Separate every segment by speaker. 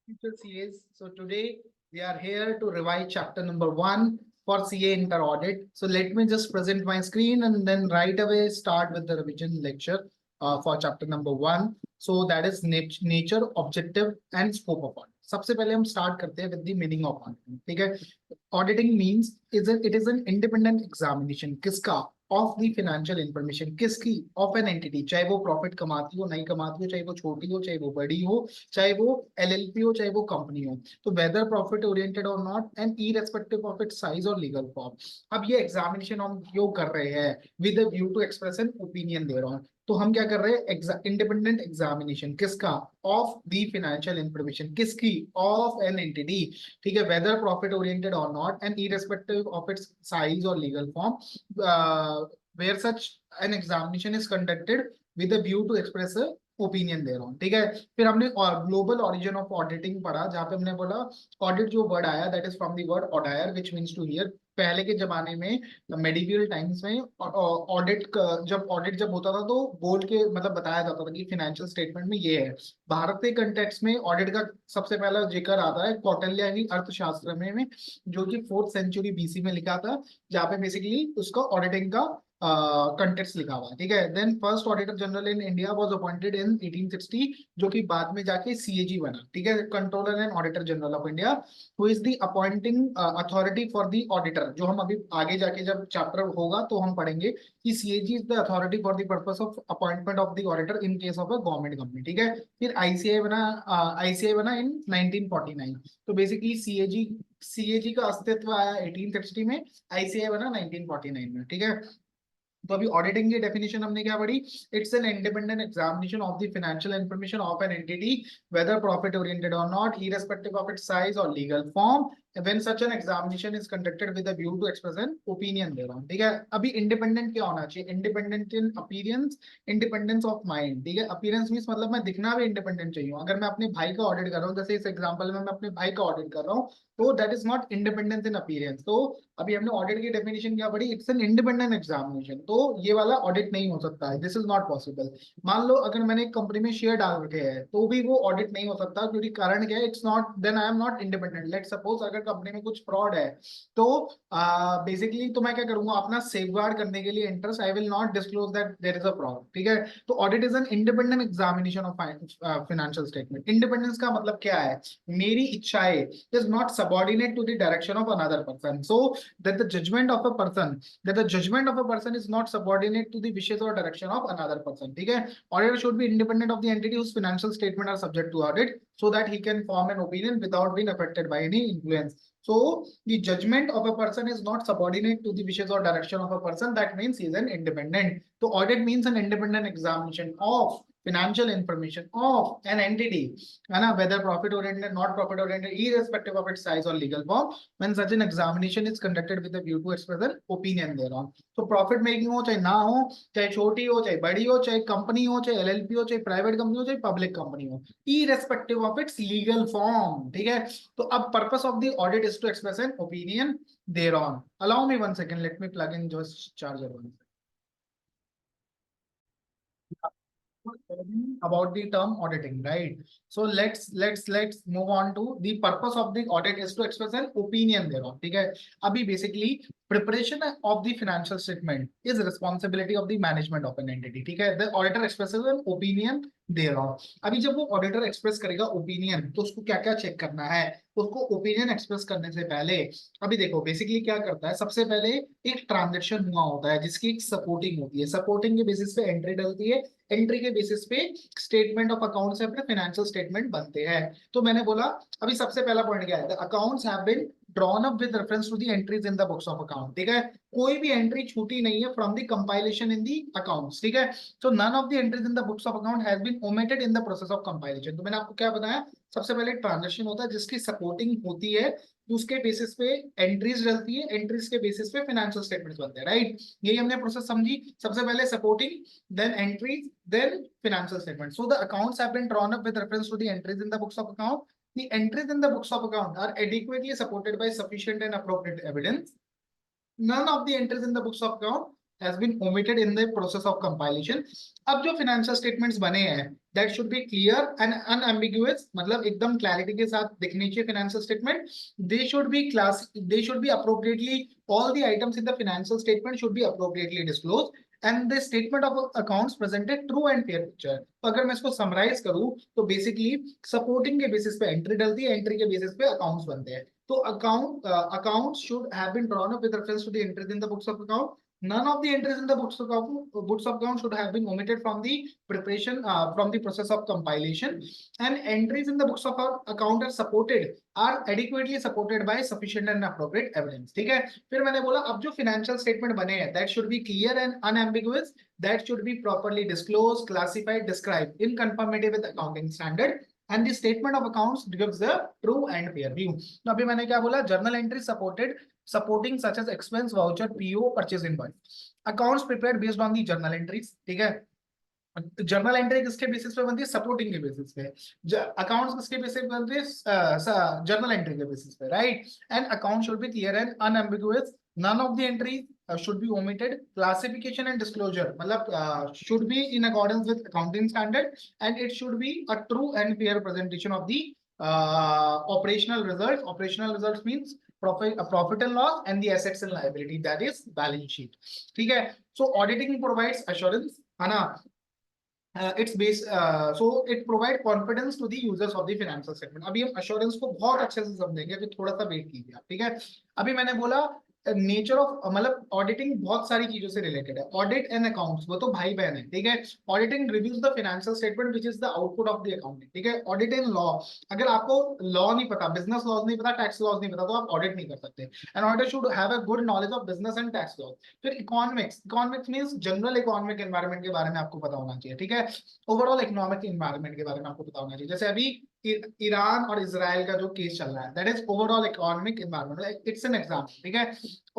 Speaker 1: Future CAs. So today we are here to revise chapter number 1 for CA inter audit. So let me just present my screen and then right away start with the revision lecture for chapter number 1. So that is nature, objective and scope of audit. सबसे पहले हम start करते हैं with the meaning of auditing. ठीक है. Auditing means it is an independent examination. किसका? Of the financial information. किसकी? Of an entity. चाहे वो प्रॉफिट कमाती हो, नहीं कमाती हो, चाहे वो छोटी हो, चाहे वो बड़ी हो, चाहे वो एलएलपी हो, चाहे वो कंपनी हो. तो वेदर प्रॉफिट ओरिएंटेड और not and irrespective of its size और लीगल फॉर्म. अब ये एग्जामिनेशन हम क्यों कर रहे हैं? With a view to express an opinion दे रहा हूँ. तो हम क्या कर रहे हैं? Independent examination. किसका? Of the financial information. किसकी? Of an entity. ठीक है. वेदर प्रॉफिट ओरिएंटेड और not and irrespective of its size और legal form, where such an examination is conducted with a view to express a opinion दे रहा हूँ. ठीक है. फिर हमने ग्लोबल ऑरिजिन ऑफ ऑडिटिंग पढ़ा, जहां पे हमने बोला ऑडिट जो वर्ड आया that is from the word audire which means to hear. पहले के जमाने में मेडिवल टाइम्स में जब होता था तो बोल के मतलब बताया जाता था कि फाइनेंशियल स्टेटमेंट में ये है. भारतीय कंटेक्स्ट में ऑडिट का सबसे पहला जिक्र आता है कौटिल्य की अर्थशास्त्र में जो कि 4th सेंचुरी बीसी में लिखा था, जहाँ पे बेसिकली उसका ऑडिटिंग का कंटेक्स्ट लिखा हुआ है. ठीक है. Then first auditor general in India was appointed in 1860, जो कि बाद में जाके सीएजी बना. ठीक है. Controller and auditor general of India, who is the appointing authority for the auditor. जो हम अभी आगे जाके जब चैप्टर होगा तो हम पढ़ेंगे कि CAG is the authority for the purpose of appointment of the auditor in case of a government company. ठीक है. फिर आईसीआई बना इन 1949. तो बेसिकली सीएजी का अस्तित्व आया 1860 में, आईसीआई बना 1949 में. ठीक है. तो अभी ऑडिटिंग की डेफिनेशन हमने क्या पढ़ी? It's an independent examination of the financial information of an entity, whether profit oriented और not, irrespective of its size और legal form, when such an examination is conducted with a view to express an opinion दे रहा हूँ. ठीक है. अभी independent क्या होना चाहिए? Independent in appearance, independence of mind. ठीक है. अपीयरेंस मींस मतलब मैं दिखना भी इंडिपेंडेंट चाहिए. अगर मैं अपने भाई का ऑडिट कर रहा हूँ, जैसे इस एग्जांपल में मैं अपने भाई का ऑडिट कर रहा हूँ, तो that is not independence in appearance. तो अभी हमने ऑडिट की डेफिनेशन क्या पढ़ी? It's an independent examination. तो ये वाला ऑडिट नहीं हो सकता है. This is not possible. मान लो अगर मैंने एक कंपनी में शेयर डाल रखे हैं तो भी वो ऑडिट नहीं हो सकता, क्योंकि कारण क्या है? It's not, then I am not independent. Let suppose अगर कंपनी में कुछ फ्रॉड है, तो बेसिकली तो मैं क्या करूंगा? अपना सेफगार्ड करने के लिए interest, I will not disclose that there is a fraud. ठीक है. तो audit is an independent examination of financial statement. Independence का मतलब क्या है? मेरी इच्छाएं is not subordinate to the direction of another person. So that the judgment of a person is not subordinate to the wishes or direction of another person. ठीक है. Auditor should be independent of the entity whose financial statement are subject to audit, so that he can form an opinion without being affected by any influence. So the judgment of a person is not subordinate to the wishes or direction of a person. That means he is an independent. So audit means an independent examination of financial information of an entity, है ना, whether profit oriented, not profit oriented, irrespective of its size or legal form, when such an examination is conducted with a view to express an opinion thereon. So profit making हो चाहे ना हो, चाहे छोटी हो चाहे बड़ी हो, चाहे कंपनी हो चाहे एलएलपी हो चाहे प्राइवेट कंपनी हो चाहे पब्लिक कंपनी हो, irrespective of its legal form. ठीक है. तो अब purpose of the audit is to express an opinion thereon. Allow me 1 second, let me plug in just charger one. About the term auditing, right? So let's move on to the purpose of the audit is to express an opinion thereof. ठीक है. अभी basically preparation of the financial statement is responsibility of the management of an entity. ठीक है. The auditor expresses an opinion thereof. अभी जब वो auditor express करेगा opinion, तो उसको क्या क्या चेक करना है? उसको ओपिनियन एक्सप्रेस करने से पहले अभी देखो बेसिकली क्या करता है. सबसे पहले एक ट्रांजेक्शन हुआ होता है जिसकी एक सपोर्टिंग होती है. सपोर्टिंग के बेसिस पे एंट्री डलती है, एंट्री के बेसिस पे स्टेटमेंट ऑफ अकाउंट से अपने फाइनेंशियल स्टेटमेंट बनते हैं. तो मैंने बोला अभी सबसे पहला पॉइंट क्या है? The accounts have been drawn up with reference to the entries in the books of account. ठीक है. कोई भी एंट्री छूटी नहीं है from the compilation in the accounts. ठीक है. So none of the entries in the books of account has been omitted in the process of compilation. तो मैंने आपको क्या बताया? सबसे पहले ट्रांजेक्शन होता है जिसकी सपोर्टिंग होती है, तो उसके बेसिस पे एंट्रीज डलती है, एंट्रीज के बेसिस पे फाइनेंशियल स्टेटमेंट्स बनते हैं. राइट. यही हमने प्रोसेस समझी. सबसे पहले supporting, then entries, then financial statement. So the accounts have been drawn up with reference to the entries in the books of account. The entries in the books of account are adequately supported by sufficient and appropriate evidence. None of the entries in the books of account has been omitted in the process of compilation. अब जो financial statements बने हैं that should be clear and unambiguous, मतलब एकदम clarity के साथ दिखनी चाहिए financial statement. They should be appropriately, all the items in the financial statement should be appropriately disclosed, and the statement of accounts presented true and fair picture. तो अगर मैं इसको समराइज करूं तो बेसिकली सपोर्टिंग के बेसिस पे entry डलती है, एंट्री के बेसिस पे अकाउंट्स बनते हैं. तो accounts should have been drawn up with reference to the entries in the books of account. None of the entries in the books of account should have been omitted from the preparation, from the process of compilation, and entries in the books of account are adequately supported by sufficient and appropriate evidence. ठीक है. फिर मैंने बोला अब जो financial statement बने हैं that should be clear and unambiguous, that should be properly disclosed, classified, described in conformity with accounting standard, and the statement of accounts gives the true and fair view. तो अभी मैंने क्या बोला, journal entry supporting such as expense, voucher, PO, purchase invoice. Accounts prepared based on the journal entries. ठीक है. Journal entry किसके basis पे बनती है, सपोर्टिंग के बेसिस पे. अकाउंट्स किसके बेसिस पे बनते हैं, जर्नल एंट्री के बेसिस पे, right. And account should be clear and unambiguous. None of the entries should be omitted. Classification and disclosure मतलब should be in accordance with accounting standard, and it should be a true and fair presentation of the operational results. Operational results means profit and loss and the assets and liability, that is balance sheet. ठीक है. So auditing provides assurance, है ना. It's based, so it provide confidence to the users of the financial statement. अभी हम assurance को बहुत अच्छे से समझेंगे, अभी थोड़ा सा वेट कीजिए आप. ठीक है. अभी मैंने बोला नेचर ऑफ, मतलब ऑडिटिंग बहुत सारी चीजों से रिलेटेड है. ऑडिट एंड अकाउंट्स वो तो भाई बहन है. ठीक है. Auditing reviews the financial statement which is the output of the accounting. ठीक है. ऑडिट एंड लॉ, अगर आपको लॉ नहीं पता, बिजनेस लॉज नहीं पता, टैक्स लॉज नहीं पता, तो आप ऑडिट नहीं कर सकते. And auditor should have a good knowledge of business and tax laws. फिर economics means general economic environment के बारे में आपको पता होना चाहिए. ठीक है. ओवरऑल इकोनॉमिक एनवायरनमेंट के बारे में आपको पता होना चाहिए. जैसे अभी ईरान और इजराइल का जो केस चल रहा है, that is overall economic environment. It's an example. ठीक है.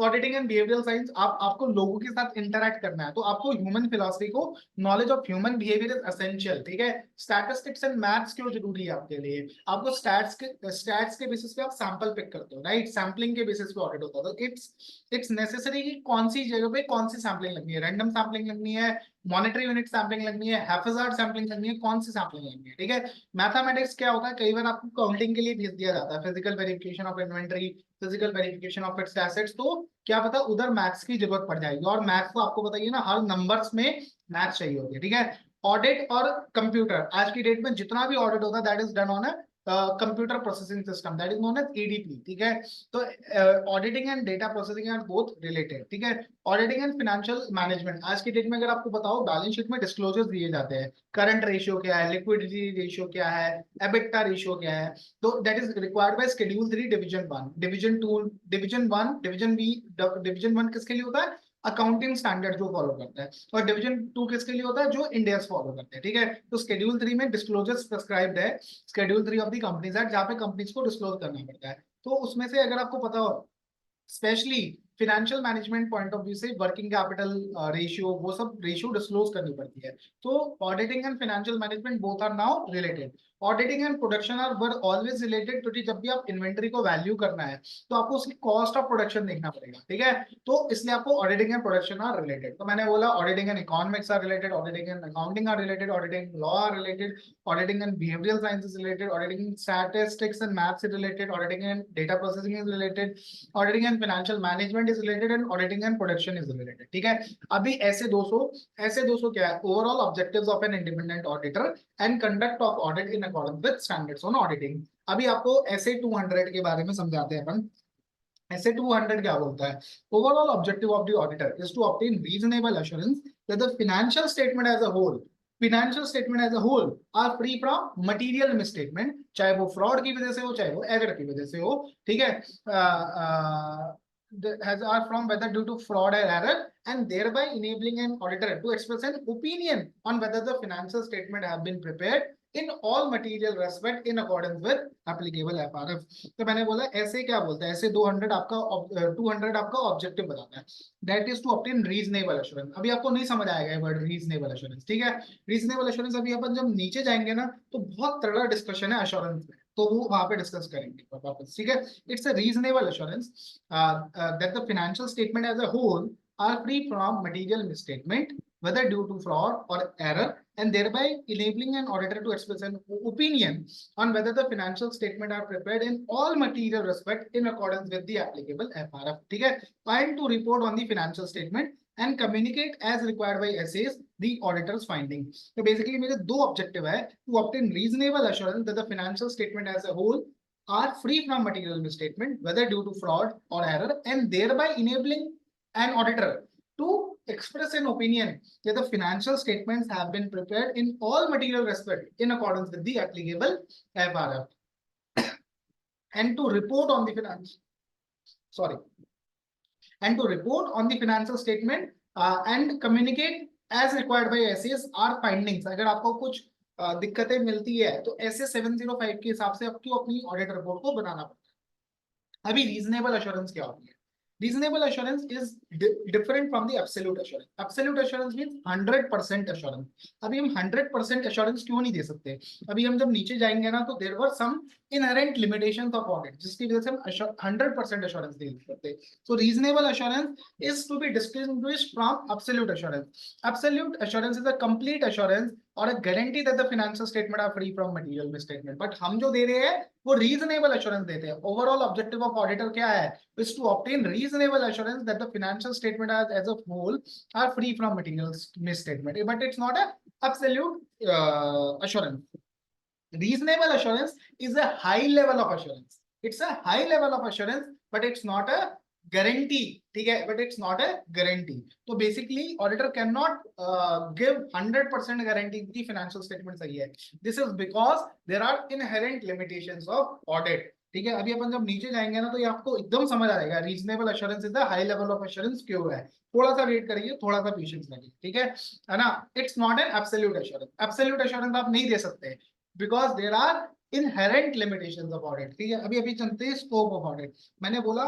Speaker 1: ऑडिटिंग एंड बिहेवियरल साइंस, आपको लोगों के साथ इंटरेक्ट करना है, तो आपको ह्यूमन फिलॉसफी को, knowledge of human behaviour is essential. ठीक है. स्टैटिस्टिक्स एंड मैथ्स क्यों जरूरी है आपके लिए, आपको स्टैट्स के बेसिस पे आप सैंपल पिक करते हो, राइट. सैम्पलिंग के बेसिस पे ऑडिट होता है. तो इट्स नेसेसरी कि कौन सी जगह पे कौन सी सैम्पलिंग लगनी है, रैंडम सैम्पलिंग लगनी है, मॉनेटरी यूनिट सैम्पलिंग लगनी है, हैफेजार्ड सैम्पलिंग लगनी है, कौन सी सैम्पलिंग लगनी है. ठीक है. मैथमेटिक्स क्या होता है, कई बार आपको काउंटिंग के लिए भेज दिया जाता है, physical verification of inventory, physical verification of fixed assets, तो क्या पता उधर मैथ्स की जरूरत पड़ जाएगी. और मैथ्स तो आपको बताइए ना, हर नंबर्स में मैथ्स चाहिए होती है. ठीक है. ऑडिट और कंप्यूटर, आज की डेट में जितना भी ऑडिट होता है that is done on a computer processing system, that is known as ADP. ठीक है. तो auditing and data processing are both related. ठीक है. ऑडिटिंग एंड फाइनेंशियल मैनेजमेंट, आज की डेट में अगर आपको बताओ, बैलेंस शीट में डिस्क्लोजर्स दिए जाते हैं. करंट रेशियो क्या है, लिक्विडिटी रेशियो क्या है, एबिटा रेशियो क्या है. तो that is required by schedule 3 division 1, division 2, division 1, division B. Division 1 किसके लिए होता है, अकाउंटिंग स्टैंडर्ड जो फॉलो करता है, और डिवीजन 2 किसके लिए होता है, जो इंडिया फॉलो करते हैं. ठीक है. तो शेड्यूल 3 में डिस्क्लोजर्स प्रिस्क्राइब्ड है, schedule 3 of the companies act, जहां पे कंपनीज को डिस्क्लोज करना पड़ता है. तो उसमें से अगर आपको पता हो, specially financial management point of view से वर्किंग कैपिटल रेशियो, वो सब रेशियो डिस्क्लोज करनी पड़ती है. तो auditing and financial management both are now related. Auditing and production are were always related, क्योंकि जब भी आप इन्वेंटरी को वैल्यू करना है तो आपको उसकी कॉस्ट ऑफ प्रोडक्शन देखना पड़ेगा. ठीक है. तो इसलिए आपको auditing and production are related. तो मैंने बोला auditing and economics are related, auditing and accounting are related, auditing law are related, auditing and behavioural science is related, auditing statistics and maths is related, auditing and data processing is related, auditing and financial management is related, and auditing and production is related. ठीक है. अभी ऐसे 200 क्या है, overall objectives of an independent auditor and conduct of audit in accordance with standards on auditing. अभी आपको ऐसे 200 के बारे में समझाते हैं अपन. ऐसे 200 क्या बोलता है, overall objective of the auditor is to obtain reasonable assurance that the financial statement as a whole are free from material misstatement, चाहे वो फ्रॉड की वजह से हो, चाहे वो एरर की वजह से हो. ठीक है. has are from whether due to fraud or error, and thereby enabling an auditor to express an opinion on whether the financial statement have been prepared in all material respect in accordance with applicable FRF. तो मैंने बोला ऐसे क्या बोलता है, ऐसे 200 आपका objective बताता है, that is to obtain reasonable assurance. अभी आपको नहीं समझ आएगा ये वर्ड रीजनेबल एश्योरेंस. ठीक है. रीजनेबल एश्योरेंस अभी अपन जब नीचे जाएंगे ना तो बहुत तगड़ा डिस्कशन है एश्योरेंस में, तो वो वहां पे डिस्कस करेंगे वापस. ठीक है. It's a reasonable assurance that the financial statement as a whole are free from material misstatement, whether due to fraud or error, and thereby enabling an auditor to express an opinion on whether the financial statement are prepared in all material respect in accordance with the applicable FRF. ठीक है, and to report on the financial statement and communicate as required by SAs the auditor's finding. So basically मेरे दो objective है, to obtain reasonable assurance that the financial statement as a whole are free from material misstatement, whether due to fraud or error, and thereby enabling an auditor to express an opinion that the financial statements have been prepared in all material respect in accordance with the applicable FRF, and to report on the financial statement and communicate as required by SAs our findings. अगर आपको कुछ दिक्कतें मिलती है तो SA 705 के हिसाब से आपको अपनी ऑडिट रिपोर्ट को बनाना पड़ता है। अभी रीजनेबल अश्योरेंस क्या होती है? Reasonable assurance is different from the absolute assurance. Absolute assurance means 100% assurance. अभी हम 100% assurance क्यों नहीं दे सकते? अभी हम जब नीचे जाएंगे ना तो there were some inherent limitations of audit जिसकी वजह से हम 100% assurance नहीं दे सकते. So reasonable assurance is to be distinguished from absolute assurance. Absolute assurance is a complete assurance और a guarantee that the financial statement are free from material misstatement. But हम जो दे रहे हैं वो reasonable assurance देते हैं. Overall objective of auditor क्या है? Is to obtain reasonable assurance that the financial statement as a whole are free from material misstatement. But it's not a absolute assurance. Reasonable assurance is a high level of assurance. It's a high level of assurance, but it's not a guarantee. ठीक है, but it's not a guarantee. So basically, auditor cannot give 100% guarantee कि financial statement सही है. This is because there are inherent limitations of audit. ठीक है, अभी अपन जब नीचे जाएंगे ना तो ये आपको एकदम समझ आएगा reasonable assurance is the high level of assurance क्यों है. थोड़ा सा वेट करिए, थोड़ा सा पेशेंस लगे. ठीक है ना. It's not an absolute assurance. Absolute assurance आप नहीं दे सकते because there are inherent limitations of audit. ठीक है, अभी चलते हैं स्कोप ऑफ ऑडिट. मैंने बोला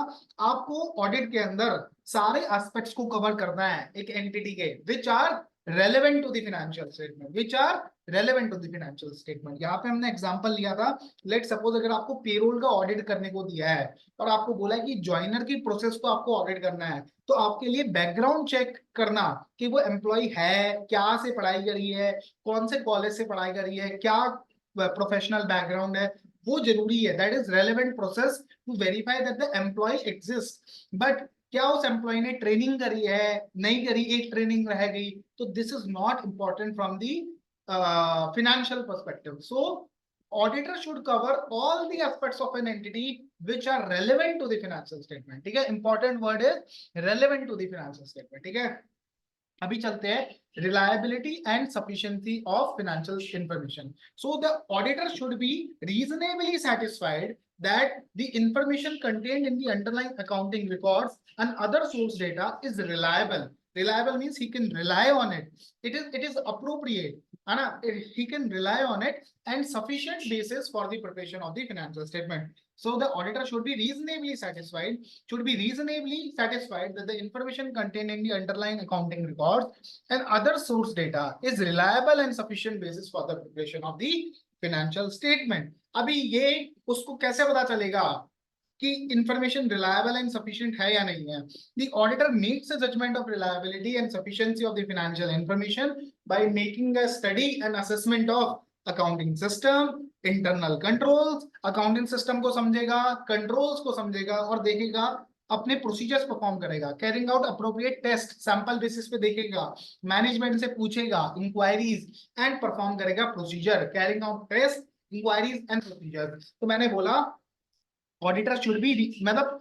Speaker 1: आपको ऑडिट के अंदर सारे एस्पेक्ट्स को कवर करना है एक एंटिटी के which are relevant to the financial statement, which are relevant to the financial statement. यहाँ पे हमने एग्जांपल लिया था. लेट सपोज अगर आपको पेरोल का ऑडिट करने को दिया है और आपको बोला है कि ज्वाइनर की प्रोसेस को आपको ऑडिट करना है, तो आपके लिए बैकग्राउंड चेक करना कि वो एम्प्लॉय है, क्या से पढ़ाई करी है, कौन से कॉलेज से पढ़ाई करी है, क्या प्रोफेशनल बैकग्राउंड है, वो जरूरी है. That is relevant process to verify that the employ exist. But क्या उस एम्प्लॉय ने ट्रेनिंग करी है, नहीं करी, एक ट्रेनिंग रह गई, तो this is not important from the financial perspective. So auditor should cover all the aspects of an entity which are relevant to the financial statement. ठीक है, important word is relevant to the financial statement. ठीक है, अभी चलते हैं reliability and sufficiency of financial information. So the auditor should be reasonably satisfied that the information contained in the underlying accounting records and other source data is reliable. Reliable means he can rely on it. It is appropriate. He can rely on it and sufficient basis for the preparation of the financial statement. So the auditor should be reasonably satisfied that the information contained in the underlying accounting records and other source data is reliable and sufficient basis for the preparation of the financial statement. अभी ये उसको कैसे पता चलेगा कि information reliable and sufficient है या नहीं है? The auditor makes a judgement of reliability and sufficiency of the financial information by making a study and assessment of accounting system, internal controls. Accounting system को समझेगा, कंट्रोल्स को समझेगा और देखेगा, अपने प्रोसीजर्स परफॉर्म करेगा, carrying out appropriate test, sample basis पे देखेगा, मैनेजमेंट से पूछेगा, इंक्वायरीज एंड परफॉर्म करेगा procedure, carrying out test, inquiries and procedure. तो मैंने बोला ऑडिटर शुड बी, मतलब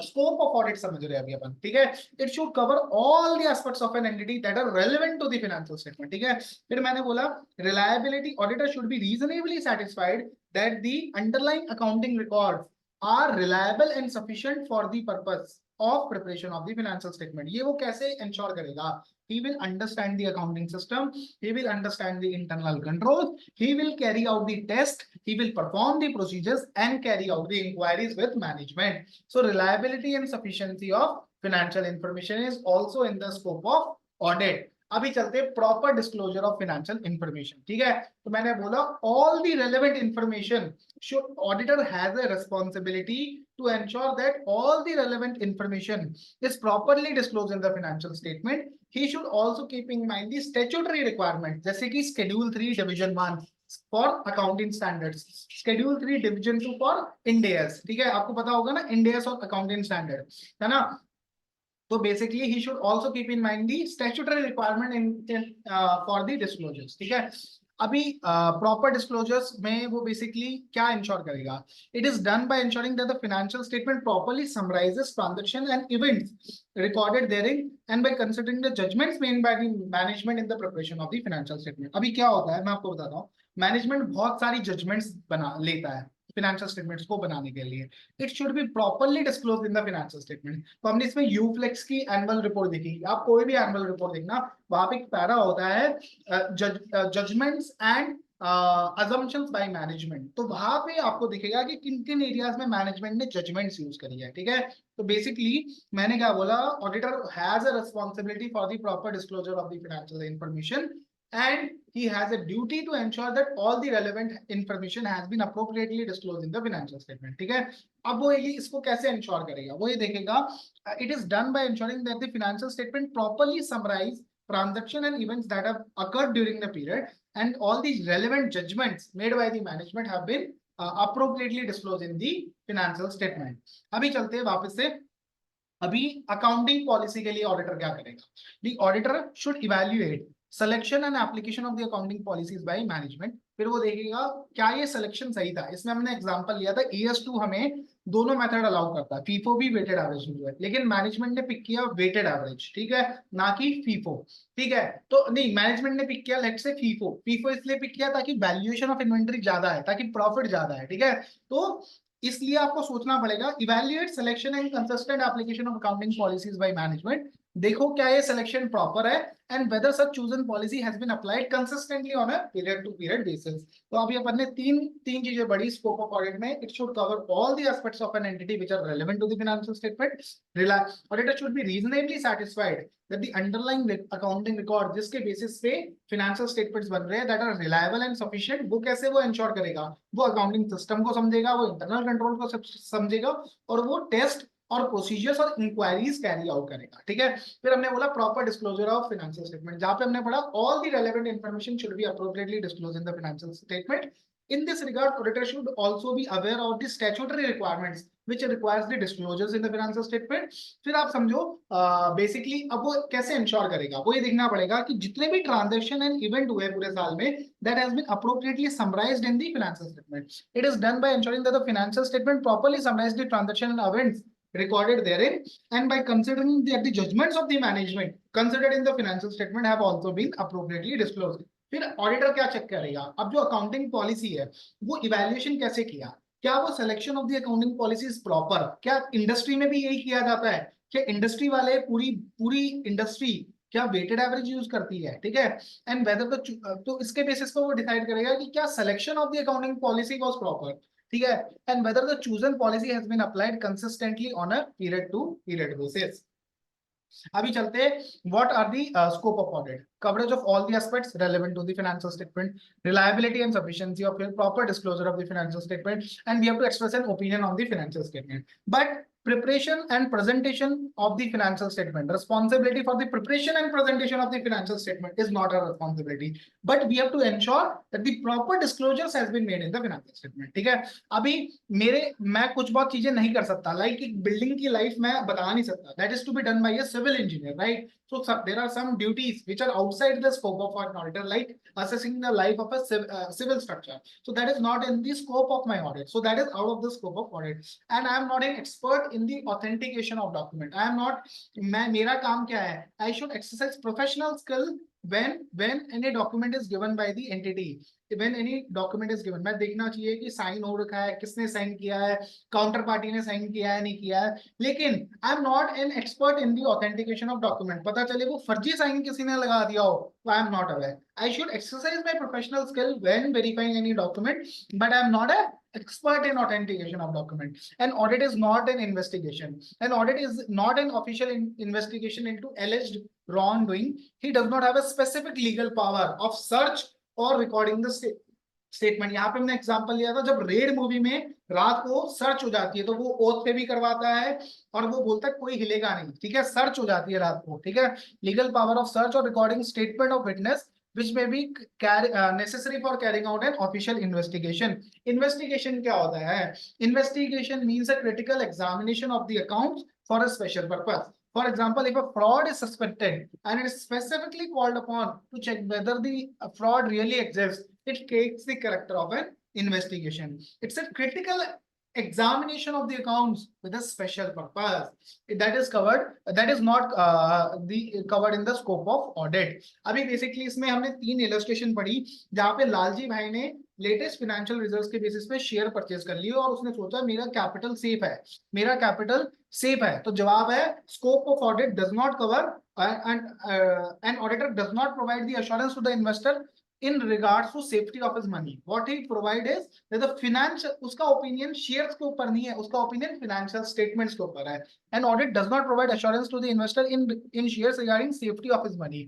Speaker 1: स्कोप ऑफ ऑडिट समझ रहे हैं अभी अपन. ठीक है, it should cover all the aspects of an entity that are relevant to the financial statement. ठीक है, फिर मैंने बोला reliability, auditor should be reasonably satisfied that the underlying accounting records are reliable and sufficient for the purpose of preparation of the financial statement. ये वो कैसे ensure करेगा? He will understand the accounting system, he will understand the internal controls, he will carry out the test, he will perform the procedures and carry out the inquiries with management. So reliability and sufficiency of financial information is also in the scope of audit. अभी चलते हैं proper disclosure of financial information, ठीक है। तो मैंने बोला all the relevant information should auditor has a responsibility to ensure that all the relevant information is properly disclosed in the financial statement. He should also keep in mind the statutory requirement, जैसे कि Schedule 3 Division 1 for accounting standards, Schedule 3 Division 2 for Ind AS, ठीक है, आपको पता होगा ना Ind AS और accounting standard, है ना। तो basically he should also keep in mind the statutory requirement in for the disclosures, ठीक है। अभी प्रॉपर डिस्क्लोजर्स में वो बेसिकली क्या इंश्योर करेगा, it is done by ensuring that the financial statement properly summarises transaction and events recorded therein and by considering the judgments made by the management in the preparation of the financial statement। अभी क्या होता है मैं आपको बताता हूँ, management बहुत सारी जजमेंट्स बना लेता है फाइनेंशियल स्टेटमेंट्स को बनाने के लिए, it should be properly disclose in the financial statement. तो हमने इसमें यूफ्लेक्स की एनुअल रिपोर्ट देखी, आप कोई भी एनुअल रिपोर्ट देखना, वहां पे एक पैरा होता है judgements and assumptions by management, तो वहां पे आपको दिखेगा कि किन किन एरियाज में मैनेजमेंट ने जजमेंट्स यूज करी है, ठीक है। तो बेसिकली मैंने क्या बोला, auditor has a responsibility for the proper disclosure of the financial information and he has a duty to ensure that all the relevant information has been appropriately disclosed in the financial statement, ठीक है। अब वो ये इसको कैसे ensure करेगा, वो ये देखेगा, it is done by ensuring that the financial statement properly summarize transaction and events that have occurred during the period and all these relevant judgments made by the management have been appropriately disclosed in the financial statement। अभी चलते हैं वापस से, अभी accounting policy के लिए auditor क्या करेगा, the auditor should evaluate selection and application of the accounting policies by management. फिर वो देखेगा क्या ये सिलेक्शन सही था, इसमें हमने एग्जांपल लिया था ES2 हमें दोनों मेथड अलाउ करता है, फीफो भी वेटेड एवरेज भी है, लेकिन मैनेजमेंट ने पिक किया वेटेड एवरेज, ठीक है, ना कि फीफो, ठीक है। तो नहीं, मैनेजमेंट ने पिक किया लेट्स से फीफो, फीफो इसलिए पिक किया ताकि वैल्यूएशन ऑफ इन्वेंटरी ज्यादा है, ताकि प्रॉफिट ज्यादा है, ठीक है। तो इसलिए आपको सोचना पड़ेगा, evaluate selection and consistent application of accounting policies by management, देखो क्या ये सिलेक्शन प्रॉपर है and whether such chosen policy has been applied consistently on a period to period basis. तो अभी अपन ने तीन तीन चीजें बड़ी स्कोप ऑफ ऑडिट में, it should cover all the aspects of an entity which are relevant to the financial statement, auditor should be reasonably satisfied that the underlying accounting record जिसके बेसिस पे फाइनेंशियल स्टेटमेंट्स बन रहे हैं that are reliable and sufficient, वो कैसे वो ensure करेगा, वो अकाउंटिंग सिस्टम को समझेगा, वो इंटरनल कंट्रोल को समझेगा और वो टेस्ट और प्रोसीजर्स और इंक्वायरीज कैरी आउट करेगा, ठीक है। फिर हमने बोला proper disclosure of financial statement, जहां पे हमने पढ़ा all the relevant information should be appropriately disclose in the financial statement. In this regard, auditor should also be aware of the statutory requirements which requires the disclosures in the financial statement। फिर आप समझो basically अब वो कैसे ensure करेगा, वो ये देखना पड़ेगा कि जितने भी ट्रांजैक्शन एंड इवेंट हुए पूरे साल में that has been appropriately summarized in the financial statement। It is done by ensuring that the financial statement properly summarizes the transaction and events recorded therein and by considering that the judgments of the management considered in the financial statement have also been appropriately disclosed। फिर auditor क्या check करेगा, अब जो accounting policy है वो evaluation कैसे किया, क्या वो selection of the accounting policy is proper, क्या इंडस्ट्री में भी यही किया जाता है, क्या इंडस्ट्री वाले पूरी पूरी इंडस्ट्री क्या वेटेड एवरेज यूज करती है, ठीक है। एंड वेदर तो इसके बेसिस पर वो डिसाइड करेगा कि क्या selection of the accounting policy was proper, ठीक है, and whether the chosen policy has been applied consistently on a period to period basis. अभी चलते हैं, what are the scope of audit, coverage of all the aspects relevant to the financial statement, reliability and sufficiency of your proper disclosure of the financial statement, and we have to express an opinion on the financial statement। But preparation and presentation of the financial statement, responsibility for the preparation and presentation of the financial statement is not our responsibility, but we have to ensure that the proper disclosures has been made in the financial statement, ठीक है। अभी मैं कुछ बहुत चीजें नहीं कर सकता, लाइक एक बिल्डिंग की लाइफ मैं बता नहीं सकता, that is to be done by a civil engineer, right. So there are some duties which are outside the scope of an auditor, like assessing the life of a civil structure. So that is not in the scope of my audit. So that is out of the scope of audit. And I am not an expert in the authentication of document. I am not. मेरा काम क्या है? I should exercise professional skill when any document is given by the entity. When any document is given, मैं देखना चाहिए कि sign हो रखा है, किसने साइन किया है, काउंटर पार्टी ने साइन किया है नहीं किया है, लेकिन आई am not an expert in the authentication of document, पता चले वो फर्जी साइन किसी ने लगा दिया हो, तो आई am not aware. I should exercise my professional skill when verifying any document, but I am not a expert in authentication of document. An audit is not an investigation. An audit is not an official investigation into alleged wrongdoing. He does not have a specific legal power of search or recording the statement. यहाँ पे हमने example लिया था, जब red movie में रात को search हो जाती है तो वो ओथ पे भी करवाता है और वो बोलता है कोई हिलेगा नहीं, ठीक है, सर्च हो जाती है रात को, ठीक है। लीगल पावर ऑफ सर्च और recording statement of witness which may be necessary for carrying out an official investigation. Investigation क्या होता है? Investigation means a critical examination of the accounts for a special purpose. For example, if a fraud is suspected and it is specifically called upon to check whether the fraud really exists, it takes the character of an investigation. It's a critical examination of the accounts with a special purpose that is covered, that is not covered in the scope of audit. अभी basically इसमें हमने 3 illustration पढ़ी जहां पे लालजी भाई ने latest financial results के basis पे शेयर परचेज कर लिए और उसने सोचा मेरा कैपिटल सेफ है, मेरा कैपिटल सेफ है। तो जवाब है scope of audit does not cover and auditor does not provide the assurance to the investor in regards to safety of his money. What he provide is that the finance, उसका opinion shares के ऊपर नहीं है, उसका opinion financial statements के ऊपर है। An audit does not provide assurance to the investor in shares regarding safety of his money.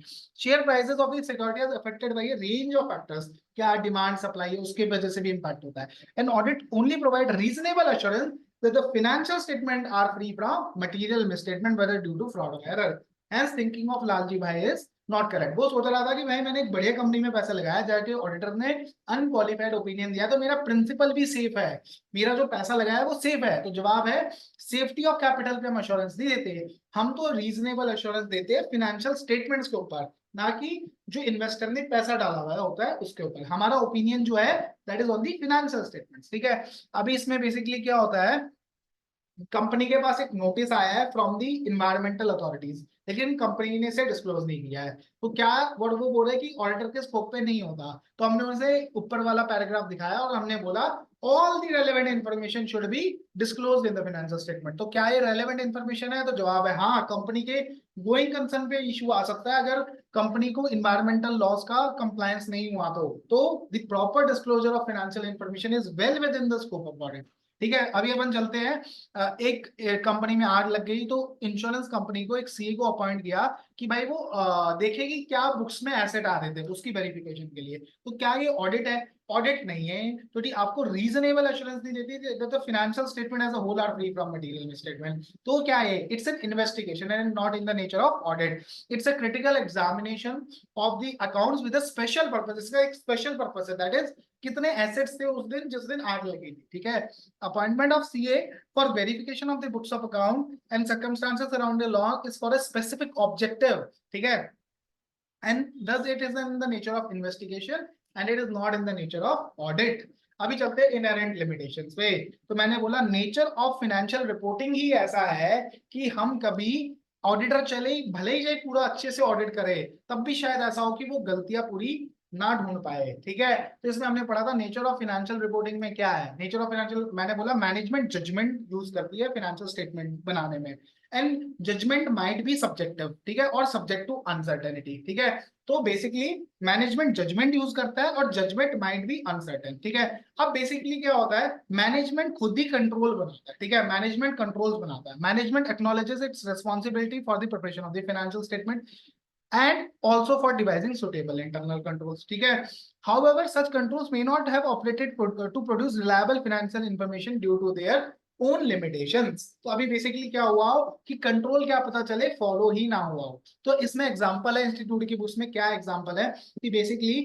Speaker 1: Share prices of the security is affected by a range of factors. क्या demand supply है उसके वजह से भी impact होता है। An audit only provide reasonable assurance that the financial statement are free from material misstatement whether due to fraud or error. Hence thinking of Lalji Bhai is not correct. वो सोच रहा था कि भाई मैंने एक बढ़िया कंपनी में पैसा लगाया, जाके ऑडिटर ने अनक्वालिफाइड ओपिनियन दिया तो मेरा प्रिंसिपल भी सेफ है, मेरा जो पैसा लगाया है वो सेफ है। तो जवाब है सेफ्टी ऑफ कैपिटल पे हम अश्योरेंस नहीं देते, हम तो रीजनेबल अश्योरेंस देते हैं फाइनेंशियल स्टेटमेंट्स के ऊपर, ना कि जो इन्वेस्टर ने पैसा डाला हुआ होता है उसके ऊपर। हमारा ओपिनियन जो है that is on the financial statements, ठीक है। अभी इसमें बेसिकली क्या होता है, कंपनी के पास एक नोटिस आया है फ्रॉम दी इन्वायरमेंटल अथॉरिटीज, लेकिन कंपनी ने इसे डिस्क्लोज नहीं किया है। तो क्या वो बोल रहे हैं कि ऑडिटर के स्कोप पे नहीं होता, तो हमने उसे ऊपर वाला पैराग्राफ दिखाया और हमने बोला all the relevant information should be disclosed in the financial statement. तो क्या ये रेलेवेंट इन्फॉर्मेशन है? तो जवाब है हाँ, कंपनी के गोइंग कंसर्न पे इशू आ सकता है अगर कंपनी को इन्वायरमेंटल लॉस का कंप्लायंस नहीं हुआ तो the proper disclosure of financial information is well with in the scope of audit, ठीक है। अभी अपन चलते हैं, एक कंपनी में आग लग गई तो इंश्योरेंस कंपनी को एक सीए को अपॉइंट किया कि भाई वो देखेगी क्या बुक्स में एसेट आ रहे थे उसकी वेरिफिकेशन के लिए। तो क्या ये ऑडिट है? ऑडिट नहीं है। तो ठीक, आपको रीजनेबल एश्योरेंस नहीं देती the financial statement as a whole are free from material misstatement. तो क्या है? It's an investigation and not in the nature of audit. It's a critical examination of the accounts with a special purpose. इसका एक special purpose है, that is कितने assets थे उस दिन जिस दिन आग लगी थी, ठीक है। Appointment of CA for verification of the books of account and circumstances around the law is for a specific objective, ठीक है। and thus it is in the nature of investigation and it is not in the nature of audit. अभी चलते हैं inherent limitations पे। तो मैंने बोला nature of financial reporting ही ऐसा है कि हम कभी ऑडिटर चले भले ही जाए पूरा अच्छे से ऑडिट करे तब भी शायद ऐसा हो कि वो गलतियां पूरी ना ढूंढ पाए, ठीक है। तो इसमें हमने पढ़ा था नेचर ऑफ फाइनेंशियल रिपोर्टिंग में क्या है। नेचर ऑफ फाइनेंशियल, मैंने बोला मैनेजमेंट जजमेंट यूज करती है फाइनेंशियल स्टेटमेंट बनाने में and judgement might be subjective, ठीक है, और सब्जेक्ट टू अनसर्टेनिटी, ठीक है। तो बेसिकली मैनेजमेंट जजमेंट यूज करता है और जजमेंट माइट बी अनसर्टेन, ठीक है। अब बेसिकली क्या होता है, मैनेजमेंट खुद ही कंट्रोल बनाता है, ठीक है, मैनेजमेंट कंट्रोल्स बनाता है। Management acknowledges it's responsibility for the preparation of the financial statement and also for devising suitable internal controls, ठीक है। However, such controls may not have operated to produce reliable financial information due to their own limitations। तो अभी basically क्या हुआ हो कि control क्या पता चले फॉलो ही ना हुआ हो। तो इसमें एग्जांपल है इंस्टीट्यूट की बुक्स में, क्या एग्जांपल है कि बेसिकली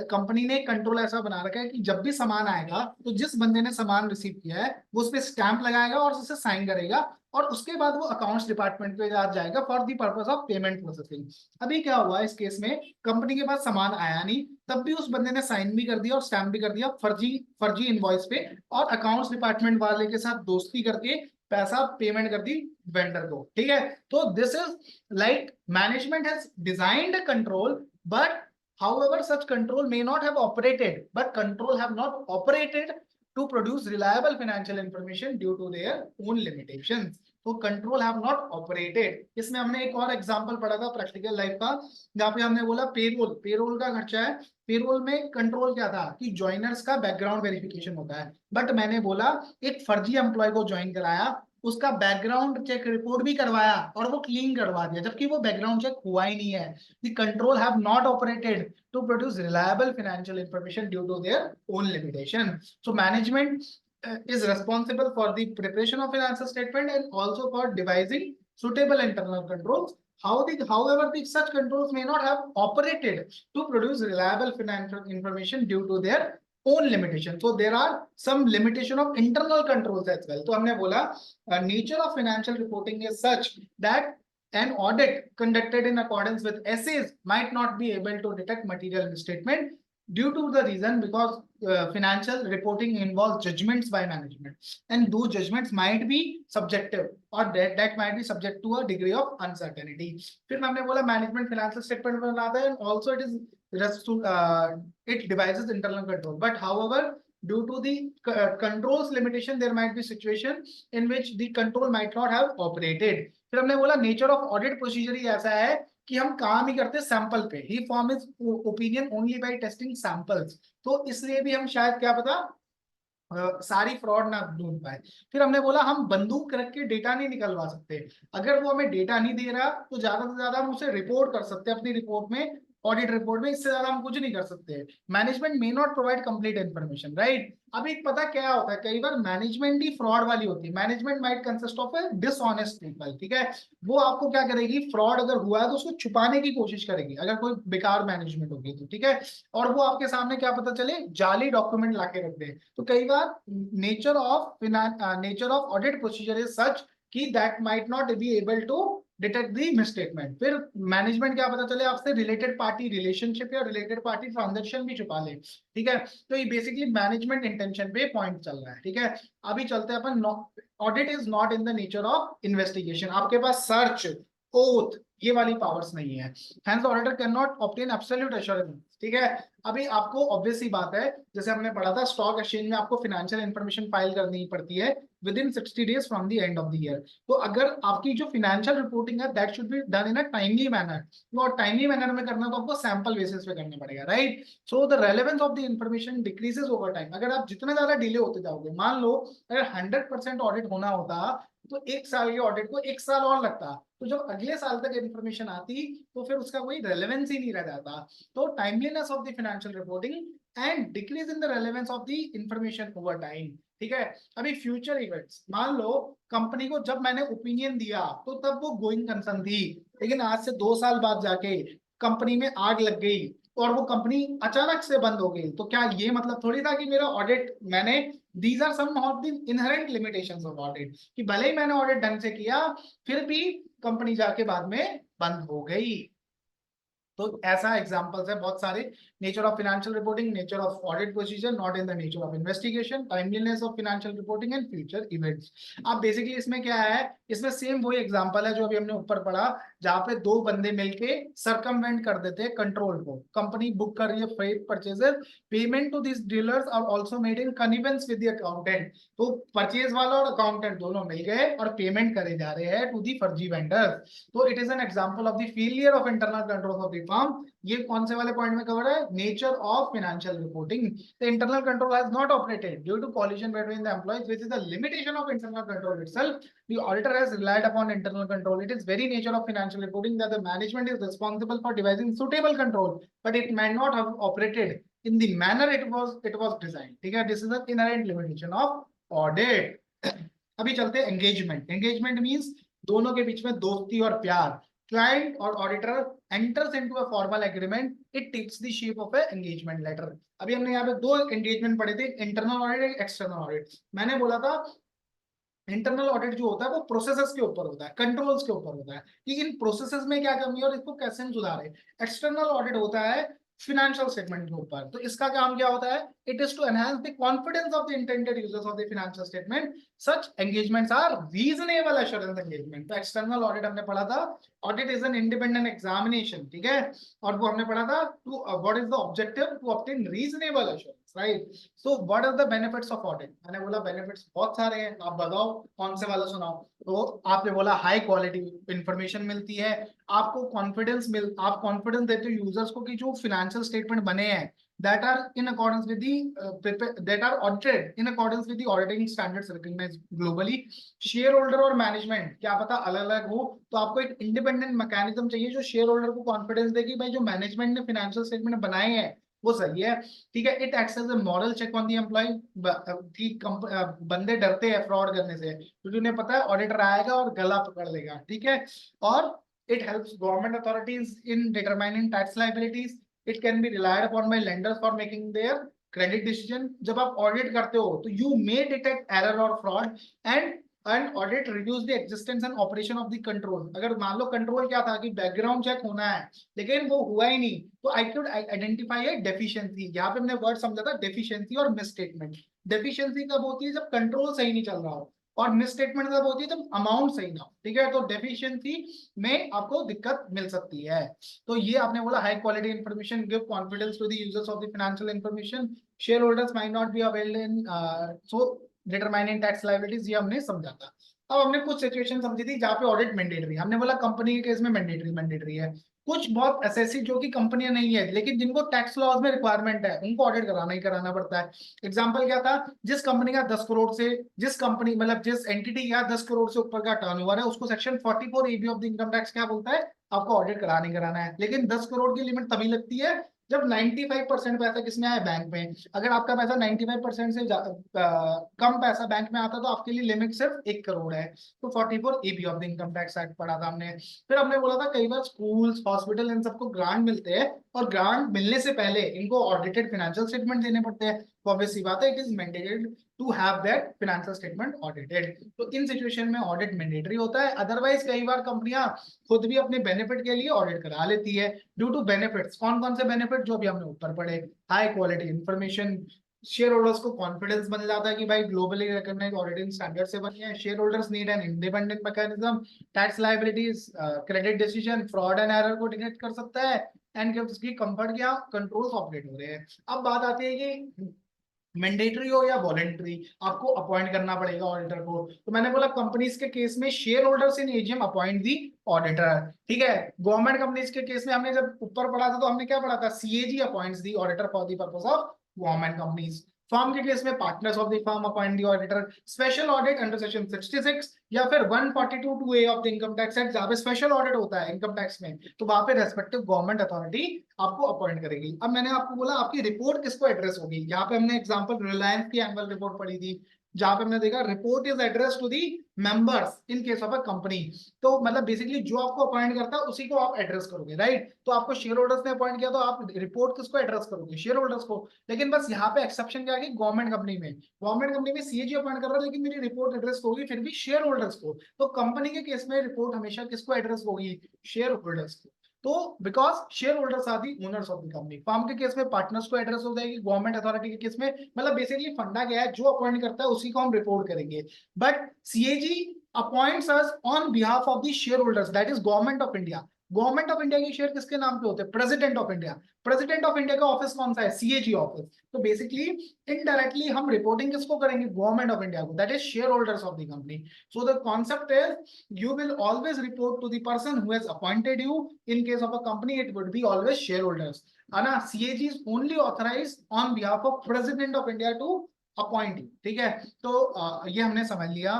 Speaker 1: कंपनी ने कंट्रोल ऐसा बना रखा है कि जब भी सामान आएगा तो जिस बंदे ने सामान रिसीव किया है वो उस पर स्टैंप लगाएगा और उसे साइन करेगा और उसके बाद वो अकाउंट्स डिपार्टमेंट पे जाएगा for the purpose of payment processing. अभी क्या हुआ इस केस में, कंपनी के पास सामान आया नहीं तब भी उस बंदे ने साइन भी कर दिया और स्टैम्प भी कर दिया फर्जी इनवॉइस पे और अकाउंट्स डिपार्टमेंट वाले के साथ दोस्ती करके पैसा पेमेंट कर दी वेंडर को, ठीक है। तो this is like management has designed control but however such control may not have operated but control have not operated to produce reliable financial information due to their own limitations। तो control have not operated. इसमें हमने एक और example पढ़ा था practical life का, जहाँ पे हमने बोला पेरोल, पेरोल का खर्चा है। पेरोल में कंट्रोल क्या था कि ज्वाइनर्स का बैकग्राउंड वेरिफिकेशन होता है, बट मैंने बोला एक फर्जी एम्प्लॉय को ज्वाइन कराया, उसका बैकग्राउंड चेक रिपोर्ट भी करवाया और वो क्लीन करवा दिया, जबकि वो बैकग्राउंड चेक हुआ ही नहीं है। The control have not operated to produce reliable financial information due to their own limitation. So management is responsible for the preparation of financial statement and also for devising suitable internal controls. However, such controls may not have operated to produce reliable financial information due to their own limitation. So there are some limitation of internal controls as well. तो हमने बोला nature of financial reporting is such that an audit conducted in accordance with essays might not be able to detect material misstatement due to the reason because financial reporting involves judgments by management, and those judgments might be subjective or that might be subject to a degree of uncertainty. फिर हमने बोला management financial statement बनाता है and also it devises internal control, but however due to the controls limitation there might be situation in which the control might not have operated. फिर हमने बोला nature of audit procedure ही ऐसा है कि हम काम ही करते सैंपल पे, he form is opinion only by testing samples, तो इसलिए भी हम शायद क्या पता सारी फ्रॉड ना ढूंढ पाए। फिर हमने बोला हम बंदूक रख के डेटा नहीं निकलवा सकते, अगर वो हमें डेटा नहीं दे रहा तो ज्यादा से ज्यादा हम उसे रिपोर्ट कर सकते हैं अपनी रिपोर्ट में, ऑडिट रिपोर्ट में, इससे ज्यादा हम कुछ नहीं कर सकते। Management may not provide complete information, right. अभी पता क्या होता है, कई बार मैनेजमेंट ही फ्रॉड वाली होती है। Management might consist of A dishonest people, ठीक है, वो आपको क्या करेगी, फ्रॉड अगर हुआ है तो उसको छुपाने की कोशिश करेगी, अगर कोई बेकार मैनेजमेंट होगी तो, ठीक है, और वो आपके सामने क्या पता चले जाली डॉक्यूमेंट लाके रख दे। तो कई बार nature of audit procedure is such कि that might not be able to detect the misstatement. फिर मैनेजमेंट क्या पता चले आपसे रिलेटेड पार्टी रिलेशनशिप या रिलेटेड पार्टी ट्रांजेक्शन भी छुपा ले, ठीक है। तो ये बेसिकली मैनेजमेंट इंटेंशन पे पॉइंट चल रहा है, ठीक है। अभी चलते हैं अपन, audit is not in the nature of investigation, आपके पास सर्च ओथ ये वाली पावर्स नहीं है, hence auditor can not obtain absolute assurance, ठीक है। अभी आपको ऑब्वियस ही बात है, जैसे हमने पढ़ा था स्टॉक एक्सचेंज में आपको फाइनेंशियल इंफॉर्मेशन फाइल करनी पड़ती है with in 60 days from the end of the year. तो अगर आपकी जो फाइनेंशियल रिपोर्टिंग है that should be done in a timely manner, तो टाइमली मैनर में करना तो आपको सैंपल बेसिस पे करना पड़ेगा, right. So the relevance of the information decreases over time. अगर आप जितना ज्यादा डिले होते जाओगे, मान लो अगर 100% ऑडिट होना होता तो 1 साल के ऑडिट को 1 साल और लगता, तो जब अगले साल तक इंफॉर्मेशन आती तो फिर उसका कोई रेलेवेंस ही नहीं रह जाता। तो timeliness of the financial reporting and decrease in the relevance of the information over time, ठीक है। अभी फ्यूचर इवेंट्स, मान लो कंपनी को जब मैंने ओपिनियन दिया तो तब वो गोइंग कंसर्न थी, लेकिन आज से 2 साल बाद जाके कंपनी में आग लग गई और वो कंपनी अचानक से बंद हो गई, तो क्या ये मतलब थोड़ी था कि मेरा ऑडिट मैंने, these are some of the inherent limitations of audit, कि भले ही मैंने ऑडिट ढंग से किया फिर भी कंपनी जाके बाद में बंद हो गई। तो ऐसा एग्जांपल्स है बहुत सारे, nature of financial reporting, nature of audit procedure, not in the nature of investigation, timeliness of financial reporting and future events. अब बेसिकली इसमें क्या है, इसमें सेम वही एग्जांपल है जो अभी हमने ऊपर पढ़ा, जहां पे 2 बंदे मिलके सरकमवेंट कर देते हैं कंट्रोल को। कंपनी बुक कर रही है freight purchases, payment to this dealers are also made in convenience with the accountant. तो परचेज वाला और अकाउंटेंट दोनों मिल गए और पेमेंट करे जा रहे हैं टू दी फर्जी वेंडर्स। तो it is an example of the failure of internal control of the firm. ये कौन से वाले पॉइंट में कवर है, nature of financial reporting. The internal control has not operated due to collusion between the employees which is the limitation of internal control itself. The auditor has relied upon internal control. It is very nature of financial reporting that the management is responsible for devising suitable control, but it may not have operated in the manner it was designed, ठीक है। This is the inherent limitation of audit. अभी चलते हैं engagement. Engagement means दोनों के बीच में दोस्ती और प्यार। क्लाइंट और auditor enters into a formal agreement, it takes the shape of a engagement letter। अभी हमने यहाँ पे 2 एंगेजमेंट पढ़े थे, इंटरनल ऑडिट, एक्सटर्नल ऑडिट। मैंने बोला था इंटरनल ऑडिट जो होता है वो प्रोसेसेस के ऊपर होता है, कंट्रोल्स के ऊपर होता है कि इन प्रोसेसेस में क्या कमी है और इसको कैसे हम सुधारें। एक्सटर्नल ऑडिट होता है फिनेंशियल स्टेटमेंट के ऊपर, तो इसका काम क्या होता है, it is to enhance the confidence of the intended users of the financial statement. Such engagements are reasonable assurance engagement. तो एक्सटर्नल ऑडिट हमने पढ़ा था, audit is an independent examination, ठीक है, और वो हमने पढ़ा था to what is the objective, to obtain reasonable assurance. Right? So what are the benefits of audit? मैंने बोला बेनिफिट्स बहुत सारे हैं, आप बताओ कौन से वाला सुनाओ। तो आपने बोला हाई क्वालिटी इंफॉर्मेशन मिलती है, आपको आप कॉन्फिडेंस देते हो यूजर्स को कि जो फाइनेंशियल स्टेटमेंट बने हैं that are in accordance with the that are audited in accordance with the auditing standards recognized globally। Share holder और मैनेजमेंट क्या पता अलग अलग हो, तो आपको एक इंडिपेंडेंट मैकेनिज्म चाहिए जो शेयर होल्डर को कॉन्फिडेंस दे कि भाई जो मैनेजमेंट ने फाइनेंशियल स्टेटमेंट बनाए हैं वो सही है। ठीक है, it acts as a moral check on the employee कि बंदे डरते हैं फ्रॉड करने से क्योंकि उन्हें पता है ऑडिटर आएगा और गला पकड़ लेगा। ठीक है, और it helps government authorities in determining tax liabilities। It can be relied upon by lenders for making their credit decision। जब आप ऑडिट करते हो तो you may detect error or fraud and audit reduce the existence and operation of the control। अगर मान लो control क्या था कि बैकग्राउंड चेक होना है लेकिन वो हुआ ही नहीं, तो I could identify A deficiency. यहाँ पे हमने वर्ड समझा था डेफिशिएंसी और मिसस्टेटमेंट। डेफिशिएंसी कब होती है? जब कंट्रोल सही नहीं चल रहा हो, और मिसस्टेटमेंट तब होती है जब अमाउंट सही ना हो। ठीक है, तो डेफिशिएंसी में आपको दिक्कत मिल सकती है। तो ये आपने बोला high quality information give confidence to the users of the financial information. Shareholders might not be availed in so determining tax liabilities, ये हमने समझा था। अब हमने कुछ सिचुएशन समझी थी जहाँ पे ऑडिट मैंडेटरी, हमने बोला कंपनी के केस में मैंडेटरी है। कुछ बहुत एसएससी जो कि कंपनियां नहीं है लेकिन जिनको टैक्स लॉज में रिक्वायरमेंट है उनको ऑडिट कराना ही कराना पड़ता है। एग्जांपल क्या था? जिस कंपनी का 10 करोड़ से जिस कंपनी मतलब जिस एंटिटी का 10 करोड़ से ऊपर का टर्नओवर है उसको section 44 AB of the income tax क्या बोलता है? आपको ऑडिट कराना ही कराना है। लेकिन 10 करोड़ की लिमिट तभी लगती है जब 95% पैसा किसमें आया? बैंक में। अगर आपका पैसा 95% से कम पैसा बैंक में आता तो आपके लिए लिमिट सिर्फ 1 करोड़ है। तो 44 AB of the income tax act पढ़ा था हमने। फिर हमने बोला था कई बार स्कूल्स हॉस्पिटल इन सबको ग्रांट मिलते हैं और ग्रांट मिलने से पहले इनको ऑडिटेड फाइनेंशियल स्टेटमेंट देने पड़ते हैं। तो ऑब्वियस सी बात है it is mandated to have that financial statement audited. तो इन सिचुएशन में ऑडिट मैंडेटरी होता है। अदरवाइज कई बार कंपनियां खुद भी अपने बेनिफिट के लिए ऑडिट करा लेती है। ड्यू टू बेनिफिट्स, कौन कौन से बेनिफिट? जो भी हमने ऊपर पढ़े, high quality information, shareholders को कॉन्फिडेंस बन जाता है कि भाई ग्लोबली रिकॉग्नाइज्ड ऑडिटिंग स्टैंडर्ड से बनी है। Share holders need an independent mechanism. Tax liabilities credit decision fraud and error को डिटेक्ट कर सकता है एंड गिव्स की कंफर्ट क्या कंट्रोल्स ऑपरेट हो रहे हैं। अब बात आती है कि मैंडेटरी हो या वॉलेंट्री, आपको अपॉइंट करना पड़ेगा ऑडिटर को। तो मैंने बोला कंपनीज के केस में shareholders in AGM appoint the auditor. ठीक है, गवर्नमेंट कंपनीज के केस में हमने जब ऊपर पढ़ा था तो हमने क्या पढ़ा था? CAG appoints the auditor for the purpose of government companies. Firm के केस में partners of the firm appoint the auditor. Special audit under section 66 या फिर 142(2)(a of the income tax act, जहां पे स्पेशल ऑडिट होता है income tax में, तो वहां पे रेस्पेक्टिव गवर्नमेंट अथॉरिटी आपको अपॉइंट करेगी। अब मैंने आपको बोला आपकी रिपोर्ट किसको एड्रेस होगी। यहाँ पे हमने एग्जांपल रिलायंस की एनुअल रिपोर्ट पढ़ी थी जहां पे हमने देखा report is address to the members in case of a company. तो मतलब बेसिकली जो आपको अपॉइंट करता है उसी को आप एड्रेस करोगे, राइट? तो आपको शेयर होल्डर्स ने अपॉइंट किया तो आप रिपोर्ट किसको एड्रेस करोगे? शेयर होल्डर्स को। लेकिन बस यहाँ पे एक्सेप्शन क्या है? गवर्नमेंट कंपनी में सीएजी अपॉइंट कर रहा है लेकिन मेरी रिपोर्ट एड्रेस होगी फिर भी शेयर होल्डर्स को। तो कंपनी के केस में रिपोर्ट हमेशा किसको एड्रेस होगी? शेयर होल्डर्स को। तो because shareholders are the owners of the company. Firm के केस में पार्टनर्स को एड्रेस हो जाएगी, गवर्नमेंट अथॉरिटी के केस में मतलब बेसिकली फंडा क्या है? जो अपॉइंट करता है उसी को हम रिपोर्ट करेंगे। But CAG appoints us on behalf of the share holders, that is government of India. Government of India के शेयर किसके नाम पे होते हैं? President of India. President of India का ऑफिस कौन सा है? CAG office. तो बेसिकली इनडायरेक्टली हम रिपोर्टिंग किसको करेंगे? गवर्नमेंट ऑफ इंडिया को, that is share holders of the company. So the concept is you will always report to the person who has appointed you. In case of a company it would be always shareholders, है ना? CAG is only authorized on behalf of president of India to appoint you। ठीक है, तो ये हमने समझ लिया।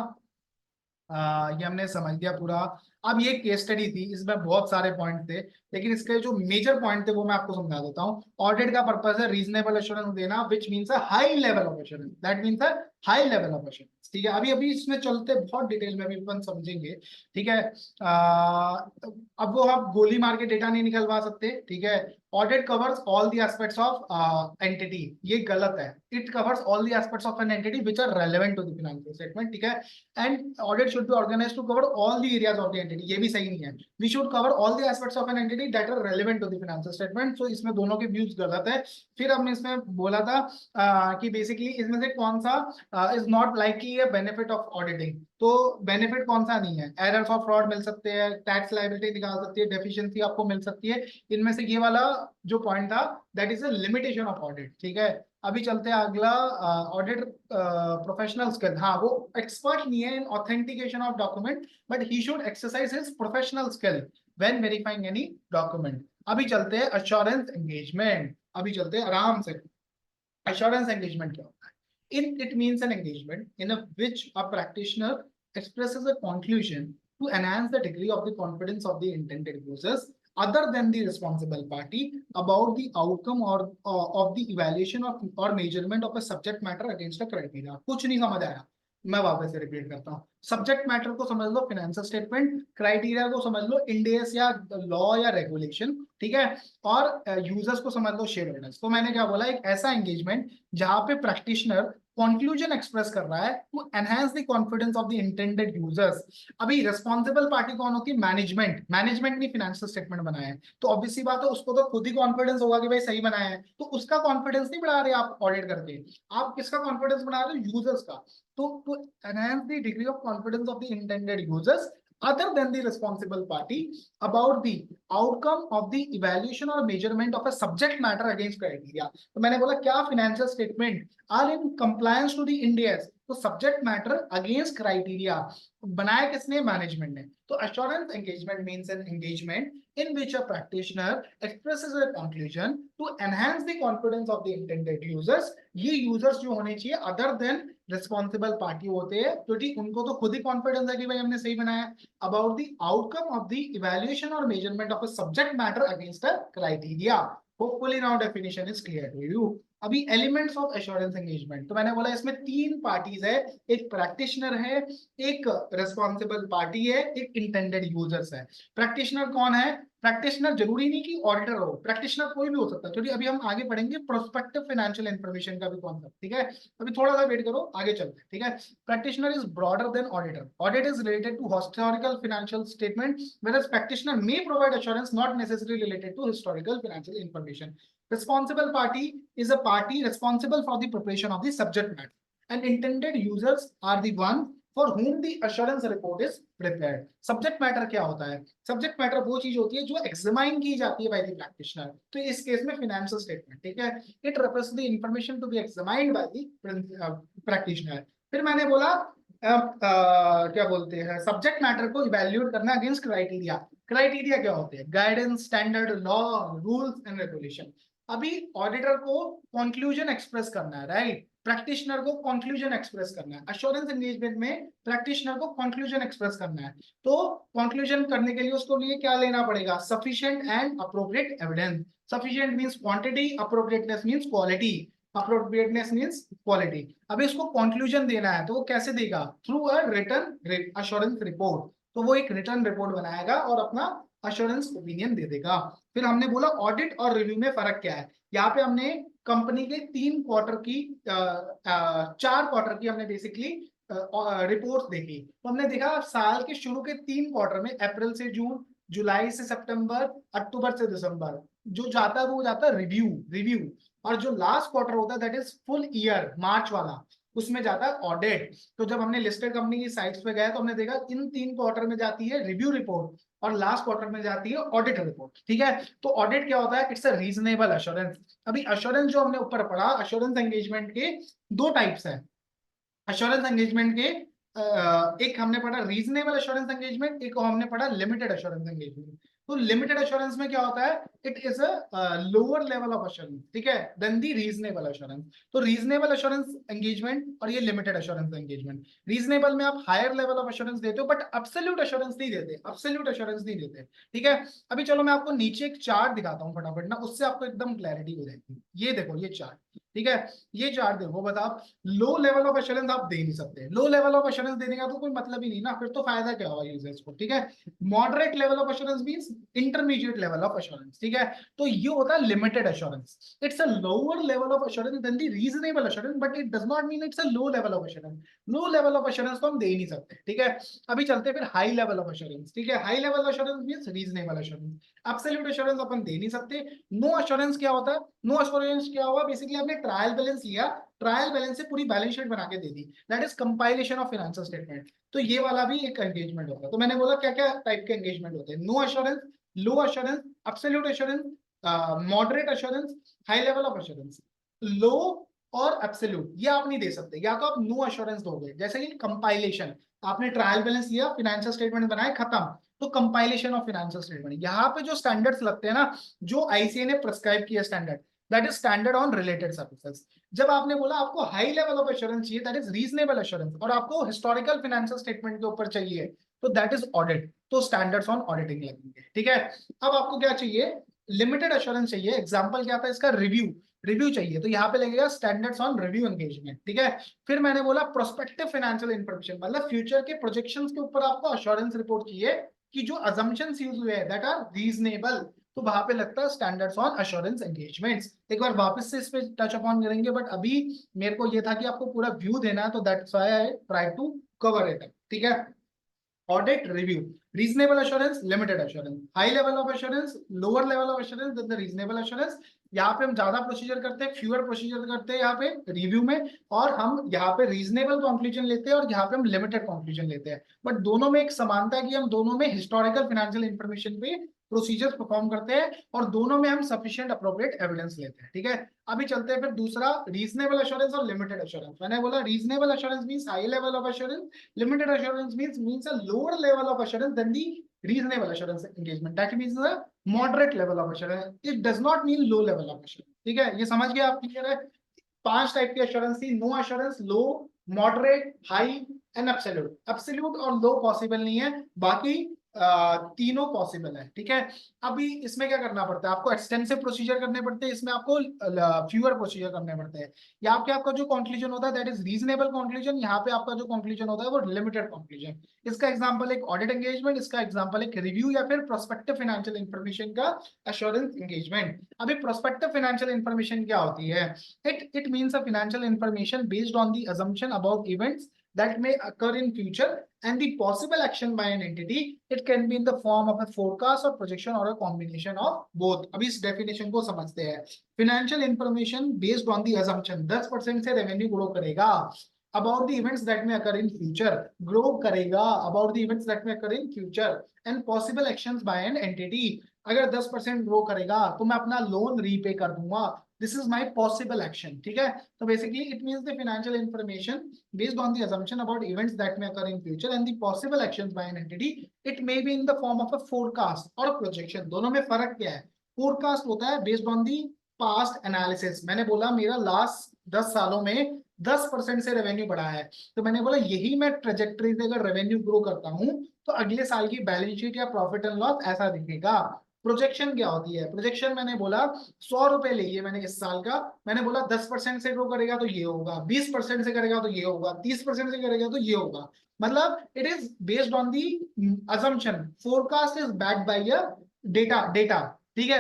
Speaker 1: ये हमने समझ लिया पूरा। अब ये केस स्टडी थी, इसमें बहुत सारे पॉइंट थे लेकिन इसके जो मेजर पॉइंट थे वो मैं आपको समझा देता हूँ। ऑडिट का पर्पस है रीजनेबल एश्योरेंस देना, which means a high level of assurance, that means a high level of assurance. ठीक है, अभी अभी इसमें चलते बहुत डिटेल में भी अपन समझेंगे। ठीक है, अब वो आप गोली मार के डेटा नहीं निकलवा सकते। ठीक है, audit covers all the aspects of entity, ये गलत है। It covers all the aspects of an entity which are relevant to the financial statement. ठीक है, and audit should be organised to cover all the areas of the entity, ये भी सही नहीं है। We should cover all the aspects of an entity that are relevant to the financial statement. So इसमें दोनों के व्यूज गलत है। फिर हमने इसमें बोला था कि बेसिकली इसमें से कौन सा is not likely A benefit of auditing. तो बेनिफिट कौन सा नहीं है? एरर्स ऑफ फ्रॉड मिल सकते हैं, टैक्स लायबिलिटी निकाल सकती है, डेफिशिएंसी आपको मिल सकती है। इनमें से ये वाला जो पॉइंट था that is a limitation of audit. ठीक है, अभी चलते हैं अगला, ऑडिट प्रोफेशनल स्किल। हाँ, वो एक्सपर्ट नहीं है in authentication of document, but he should exercise his professional skill when verifying any document. अभी चलते हैं अश्योरेंस एंगेजमेंट। अभी चलते हैं आराम से। assurance engagement क्या होता है? It means an engagement in which a practitioner expresses a conclusion to enhance the degree of the confidence of the intended users other than the responsible party about the outcome or of the evaluation of or measurement of a subject matter against a criteria। कुछ नहीं समझ आया, मैं वापस से repeat करता हूँ। Subject matter को समझ लो फाइनेंशियल स्टेटमेंट, क्राइटेरिया को समझ लो इंडेस या लॉ या रेगुलेशन, ठीक है, और यूजर्स को समझ लो शेयर होल्डर्स। तो मैंने क्या बोला, एक ऐसा एंगेजमेंट जहां पे प्रैक्टिशनर कंक्लूजन एक्सप्रेस कर रहा है to enhance the confidence of the intended users. अभी रिस्पॉन्सिबल पार्टी कौन होती है? मैनेजमेंट। मैनेजमेंट ने फाइनेंशियल स्टेटमेंट बनाया है, तो ऑब्वियसली बात है उसको तो खुद ही कॉन्फिडेंस होगा कि भाई सही बनाया है, तो उसका कॉन्फिडेंस नहीं बढ़ा रहे आप ऑडिट करके, आप किसका कॉन्फिडेंस बढ़ा रहे हो? यूजर्स का। तो to enhance the degree of confidence of the intended users other than the responsible party about the outcome of the evaluation or measurement of a subject matter against criteria। तो मैंने बोला क्या financial statement are in compliance to the Ind AS, तो subject matter against criteria बनाया किसने? Management ने। तो assurance engagement means an engagement in which a practitioner expresses a conclusion to enhance the confidence of the intended users। ये users जो होने चाहिए other than responsible party होते हैं, क्योंकि उनको तो खुद ही कॉन्फिडेंस है कि भाई हमने सही बनाया, about the outcome of the evaluation और measurement of a subject matter against a criteria. Hopefully now definition is clear to you. अभी एलिमेंट्स ऑफ एश्योरेंस एंगेजमेंट, तो मैंने बोला इसमें तीन पार्टीज है, एक प्रैक्टिशनर है, एक रिस्पॉन्सिबल पार्टी है, एक इंटेंडेड यूजर्स है। प्रैक्टिशनर कौन है? प्रैक्टिशनर जरूरी नहीं कि ऑडिटर हो, प्रैक्टिशनर कोई भी हो सकता है, क्योंकि अभी हम आगे पढ़ेंगे प्रोस्पेक्टिव फाइनेंशियल इंफॉर्मेशन का भी कॉन्सेप्ट, ठीक है। अभी थोड़ा सा वेट करो, आगे चलते हैं, ठीक है। Practitioner is broader than auditor. Audit is related to historical financial statement, whereas practitioner may provide assurance not necessarily related to historical financial information। Responsible party is a party responsible for the preparation of the subject matter, and intended users are the one for whom the assurance report is prepared। Subject matter क्या होता है? Subject matter वो चीज होती है जो examine की जाती है बाय द प्रैक्टिशनर, तो इस केस में फाइनेंशियल स्टेटमेंट, ठीक है। It refers the information to be examined by the practitioner. फिर मैंने बोला क्या बोलते हैं, सब्जेक्ट मैटर को इवैल्यूएट करना अगेंस्ट क्राइटेरिया। क्राइटेरिया क्या होते हैं? Guidance, standard, law, rules and regulation. अभी ऑडिटर को कंक्लूजन एक्सप्रेस करना है, राइट, प्रैक्टिशनर को कंक्लूजन एक्सप्रेस करना है। अश्योरेंस एंगेजमेंट में प्रैक्टिशनर को कंक्लूजन एक्सप्रेस करना है, तो कंक्लूजन करने के लिए उसको लिए क्या लेना पड़ेगा? Sufficient and appropriate evidence. Sufficient means quantity, appropriateness means quality, appropriateness means quality. अब इसको कंक्लूजन देना है तो वो कैसे देगा? Through a written assurance report. तो वो एक रिटर्न रिपोर्ट बनाएगा और अपना अश्योरेंस ओपिनियन दे देगा। फिर हमने बोला ऑडिट और रिव्यू में फर्क क्या है। यहाँ पे हमने कंपनी के 3 क्वार्टर की 4 क्वार्टर की हमने बेसिकली रिपोर्ट्स देखी। तो हमने देखा साल के शुरू के 3 क्वार्टर में, अप्रैल से जून, जुलाई से सितंबर, अक्टूबर से दिसंबर, जो जाता है वो जाता है रिव्यू रिव्यू। और जो लास्ट क्वार्टर होता है दैट इज फुल ईयर, मार्च वाला, उसमें जाता है ऑडिट। तो जब हमने लिस्टेड कंपनी की साइट्स पे गए तो हमने देखा इन 3 क्वार्टर में जाती है रिव्यू रिपोर्ट और लास्ट क्वार्टर में जाती है ऑडिट रिपोर्ट, ठीक है। तो ऑडिट क्या होता है? It's a reasonable assurance. अभी अश्योरेंस जो हमने ऊपर पढ़ा, अश्योरेंस एंगेजमेंट के 2 टाइप्स है। अश्योरेंस एंगेजमेंट के एक हमने पढ़ा रीजनेबल अश्योरेंस एंगेजमेंट, एक हमने पढ़ा लिमिटेड अश्योरेंस एंगेजमेंट। तो लिमिटेड अश्योरेंस में क्या होता है? It is a lower level of assurance, ठीक है, देन दी रीजनेबल अश्योरेंस। तो रीजनेबल अश्योरेंस एंगेजमेंट और ये लिमिटेड अश्योरेंस एंगेजमेंट। रीजनेबल में आप हायर लेवल ऑफ अश्योरेंस देते हो बट एब्सोल्यूट अश्योरेंस नहीं देते, एब्सोल्यूट अश्योरेंस नहीं देते, ठीक है। अभी चलो मैं आपको नीचे एक चार्ट दिखाता हूँ फटाफट ना, उससे आपको एकदम क्लैरिटी हो जाएगी। ये देखो ये चार्ट, ठीक है, ये चार्ट देखो, बता लो लेवल ऑफ एश्योरेंस आप दे नहीं सकते। लो लेवल ऑफ एश्योरेंस देने का तो कोई मतलब ही नहीं ना, फिर तो फायदा क्या होगा यूजर्स को, ठीक है। Moderate level of assurance means intermediate level of assurance, ठीक है। तो ये होता है limited assurance. It's a lower level of assurance than the reasonable assurance, but it does not mean it's a low level of assurance. Low level of assurance तो हम दे ही नहीं सकते, ठीक है। अभी चलते हैं फिर हाई लेवल ऑफ एश्योरेंस, ठीक है। High level assurance means reasonable assurance. Absolute assurance अपन दे नहीं सकते। नो एश्योरेंस क्या होता है? नो एश्योरेंस क्या हुआ? बेसिकली आपने ट्रायल बैलेंस लिया, ट्रायल बैलेंस से पूरी बैलेंस शीट बना के दे दी, that is compilation of financial statement. तो ये वाला भी एक एंगेजमेंट होता है। तो मैंने बोला क्या क्या टाइप के एंगेजमेंट होते हैं? No assurance, low assurance, absolute assurance, moderate assurance, high level of assurance. Low और एब्सोल्यूट, ये आप नहीं दे सकते। या तो आप नो एश्योरेंस दोगे, जैसे कि कंपाइलेशन, आपने ट्रायल बैलेंस लिया, फिनेंशियल स्टेटमेंट बनाए, खत्म, तो कंपाइलेशन ऑफ फिनेंशियल स्टेटमेंट। यहाँ पे जो स्टैंडर्ड्स लगते हैं ना, जो आईसीए ने प्रिस्क्राइब किया standard, that is standard on related services. जब आपने बोला आपको हाई लेवल ऑफ एश्योरेंस चाहिए, दैट इज रीजनेबल एश्योरेंस, और आपको हिस्टोरिकल फिनेंशियल स्टेटमेंट के ऊपर चाहिए, तो दैट इज ऑडिट, तो स्टैंडर्ड्स ऑन ऑडिटिंग लगेंगे। ठीक है, अब आपको क्या चाहिए, लिमिटेड एश्योरेंस चाहिए। एग्जांपल क्या था इसका, रिव्यू, रिव्यू चाहिए, तो यहाँ पे लगेगा स्टैंडर्ड्स ऑन रिव्यू एंगेजमेंट। ठीक है, फिर मैंने बोला प्रोस्पेक्टिव फाइनेंशियल इंफॉर्मेशन, मतलब फ्यूचर के प्रोजेक्शंस के ऊपर आपको अश्योरेंस रिपोर्ट चाहिए कि जो अजम्पशंस यूज हुए हैं दैट आर रीजनेबल, तो वहां पे लगता है स्टैंडर्ड्स ऑन अश्योरेंस एंगेजमेंट्स। एक बार वापस से इस पे टच अपॉन करेंगे, बट अभी मेरे को ये था कि आपको पूरा व्यू देना है, तो that's why I try to cover it. ठीक है, audit review, reasonable assurance, limited assurance, high level of assurance, lower level of assurance than the reasonable assurance। यहाँ पे हम ज्यादा प्रोसीजर करते हैं, फ्यूअर प्रोसीजर करते हैं यहाँ पे रिव्यू में, और हम यहाँ पे रीजनेबल कंक्लूजन लेते हैं और यहाँ पे हम लिमिटेड कंक्लूजन लेते हैं। बट दोनों में एक समानता है कि हम दोनों में हिस्टोरिकल फाइनेंशियल इंफॉर्मेशन पे प्रोसीजर्स परफॉर्म करते हैं, और दोनों में हम सफिशिएंट अप्रोप्रिएट एविडेंस लेते हैं। ठीक है, अभी चलते हैं फिर दूसरा, रीजनेबल एश्योरेंस और लिमिटेड एश्योरेंस। मैंने बोला reasonable assurance means high level of assurance, limited assurance means a lower level of assurance than the reasonable assurance engagement, that means a moderate level of assurance, it does not mean low level of assurance। ठीक है, ये समझ गया आप, clear है? 5 type की assurance थी, no assurance, low, moderate, high and absolute. Absolute और लो पॉसिबल नहीं है, बाकी तीनों पॉसिबल है। ठीक है, अभी इसमें क्या करना पड़ता है, आपको एक्सटेंसिव प्रोसीजर करने पड़ते हैं, इसमें आपको फ्यूअर प्रोसीजर करने पड़ते हैं। यहाँ पे आपका जो कंक्लूजन होता है दैट इज रीजनेबल कंक्लूजन, यहाँ पे आपका जो कंक्लूजन होता है वो लिमिटेड कंक्लूजन। इसका एग्जांपल एक ऑडिट एंगेजमेंट, इसका एग्जांपल एक रिव्यू या फिर प्रोस्पेक्टिव फाइनेंशियल इंफॉर्मेशन का एश्योरेंस एंगेजमेंट। अभी प्रोस्पेक्टिव फाइनेंशियल इंफॉर्मेशन क्या होती है, it means a financial information based on the assumption about events that may occur in future and the possible action by an entity. It can be in the form of a forecast or projection or a combination of both। अभी इस definition को समझते हैं। financial information based on the assumption, 10% से revenue grow करेगा, about the events that may occur in future, grow करेगा about the events that may occur in future, and possible actions by an entity। अगर 10% grow करेगा तो मैं अपना loan repay कर दूंगा, this is my possible action. ठीक है, तो basically it means the financial information based on the assumption about events that may occur in future and the possible actions by an entity, it may be in the form of a forecast और projection। दोनों में फर्क क्या है, forecast होता है based on the past analysis. मैंने बोला मेरा लास्ट 10 सालों में 10% से रेवेन्यू बढ़ा है, तो मैंने बोला यही मैं ट्रेजेक्टरी से अगर रेवेन्यू ग्रो करता हूं तो अगले साल की बैलेंस शीट या प्रॉफिट एंड लॉस ऐसा दिखेगा। प्रोजेक्शन क्या होती है, प्रोजेक्शन मैंने बोला 100 रुपए लिए मैंने इस साल का, मैंने बोला 10% से ग्रो करेगा तो ये होगा, 20% से करेगा तो ये होगा, 30% से करेगा तो ये होगा। मतलब it is based on the assumption, forecast is backed by a data. ठीक है,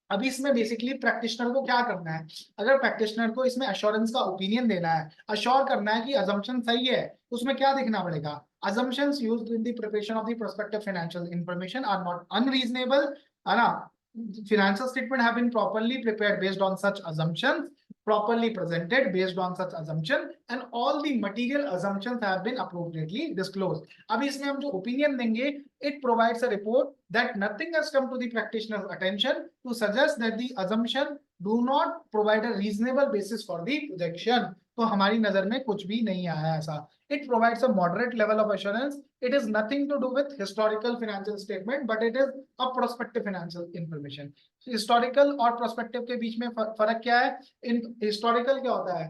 Speaker 1: अभी इसमें बेसिकली प्रैक्टिशनर को क्या करना है, अगर प्रैक्टिशनर को इसमें अश्योरेंस का ओपिनियन देना है, अश्योर करना है कि अजम्पशन सही है, तो उसमें क्या देखना पड़ेगा, assumptions used in the preparation of the prospective financial information are not unreasonable, है ना, financial statement have been properly prepared based on such assumptions, properly presented based on such assumption, and all the material assumptions have been appropriately disclosed। अभी इसमें हम जो opinion देंगे, it provides a report that nothing has come to the practitioner's attention to suggest that the assumption do not provide a reasonable basis for the projection। तो हमारी नजर में कुछ भी नहीं आया ऐसा। It provides a moderate level of assurance. It is nothing to do with historical financial statement, but it is a prospective financial information। Historical और prospective के बीच में फर्क क्या है, इन historical क्या होता है,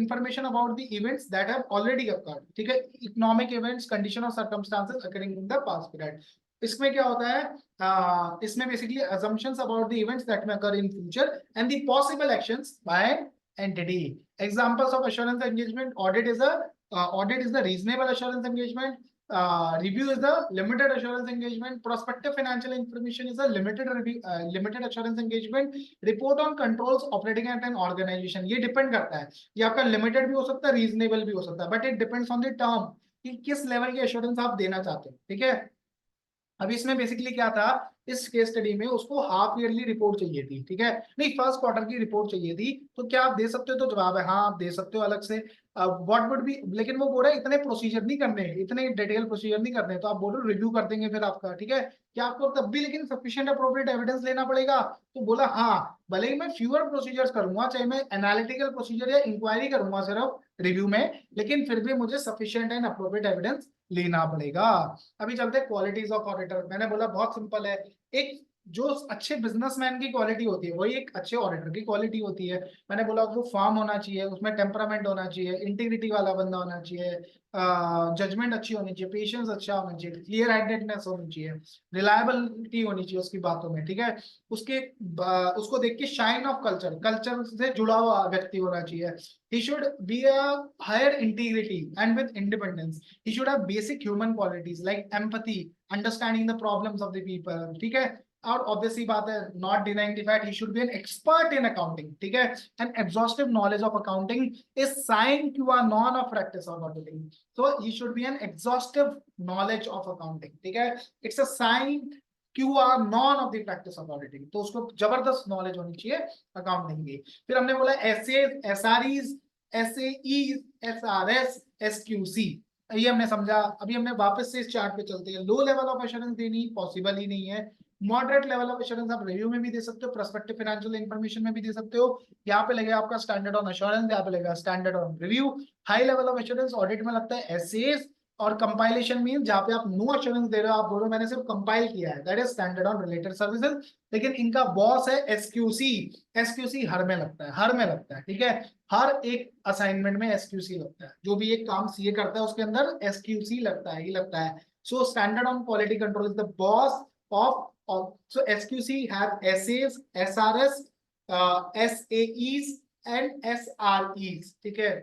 Speaker 1: information about the events that have already occurred। ठीक है, economic events, condition or circumstances occurring in the past period। इसमें क्या होता है, इसमें basically assumptions about the events that may occur in future and the possible actions by entity। Examples of assurance engagement, audit is the reasonable assurance engagement, review is the limited assurance engagement, prospective financial information is a limited assurance engagement, report on controls operating at an organization। ये depend करता है, ये आपका limited भी हो सकता है, reasonable भी हो सकता है, but it depends on the term कि किस लेवल की एश्योरेंस आप देना चाहते हो। ठीक है, अब इसमें बेसिकली क्या था, इस केस स्टडी में उसको हाफ ईयरली रिपोर्ट चाहिए थी, ठीक है, नहीं फर्स्ट क्वार्टर की रिपोर्ट चाहिए थी। तो क्या आप दे सकते हो, तो जवाब है हाँ आप दे सकते हो अलग से। व्हाट वुड बी, लेकिन वो बोल रहा है इतने प्रोसीजर नहीं करने, इतने डिटेल प्रोसीजर नहीं करने, तो आप बोल रहे हो रिव्यू कर देंगे फिर आपका, ठीक है, क्या आपको तब भी लेकिन सफिशिएंट अप्रोप्रिएट एविडेंस लेना पड़ेगा। तो बोला हाँ, भले ही मैं फ्यूअर प्रोसीजर्स करूंगा, चाहे मैं एनालिटिकल प्रोसीजर या इंक्वायरी करूंगा सिर्फ रिव्यू में, लेकिन फिर भी मुझे सफिशिएंट एंड अप्रोप्रिएट एविडेंस लेना पड़ेगा। अभी चलते हैं क्वालिटीज ऑफ ऑडिटर। मैंने बोला बहुत सिंपल है, एक जो अच्छे बिजनेसमैन की क्वालिटी होती है वही एक अच्छे ऑडिटर की क्वालिटी होती है। मैंने बोला वो फार्म होना चाहिए, उसमें टेम्परामेंट होना चाहिए, इंटीग्रिटी वाला बंदा होना चाहिए, जजमेंट अच्छी होनी चाहिए, पेशेंस अच्छा होना चाहिए, क्लियर हेडेडनेस होनी चाहिए, रिलायबिलिटी होनी चाहिए उसकी बातों में, ठीक है, उसके उसको देख के शाइन ऑफ कल्चर, कल्चर से जुड़ा हुआ व्यक्ति होना चाहिए। he should be a higher integrity and with independence, he should have basic human qualities like empathy, understanding the problems of the people, ठीक है, और ऑब्वियसली बात है not denying the fact he should be an expert in accounting, ठीक है, and exhaustive knowledge of accounting is sine qua non of practice of auditing, so he should be an exhaustive knowledge of accounting, ठीक है, it's a sine qua non of the practice of auditing, तो उसको जबरदस्त knowledge होनी चाहिए accounting की। फिर हमने बोला एसए, एसआरईज, एसएई, एसआरएस, एसक्यूसी, ये हमने समझा। अभी हमने वापस से इस चार्ट पे चलते हैं। लो लेवल ऑफ एश्योरेंस देनी पॉसिबल ही नहीं है। मॉडरेट लेवल ऑफ एश्योरेंस आप रिव्यू में भी दे सकते हो, प्रोस्पेक्टिव फाइनेंशियल इंफॉर्मेशन में भी दे सकते हो। यहाँ पे लगेगा आपका स्टैंडर्ड ऑन एश्योरेंस, यहाँ पे लगेगा standard on review. High level of assurance audit में लगता है एसएस, और कंपाइलेशन मीन जहाँ पे आप नो एश्योरेंस दे रहे हो, आप बोलो मैंने सिर्फ कंपाइल किया है, that is standard on related services. लेकिन इनका बॉस है एसक्यूसी, एसक्यूसी हर में लगता है, हर में लगता है, ठीक है, हर एक असाइनमेंट में एसक्यूसी लगता है, जो भी एक काम सीए करता है उसके अंदर एसक्यूसी लगता है ही लगता है। So standard on quality control is the boss of so SQC have SAs, SRS, SAEs and SREs, ठीक है।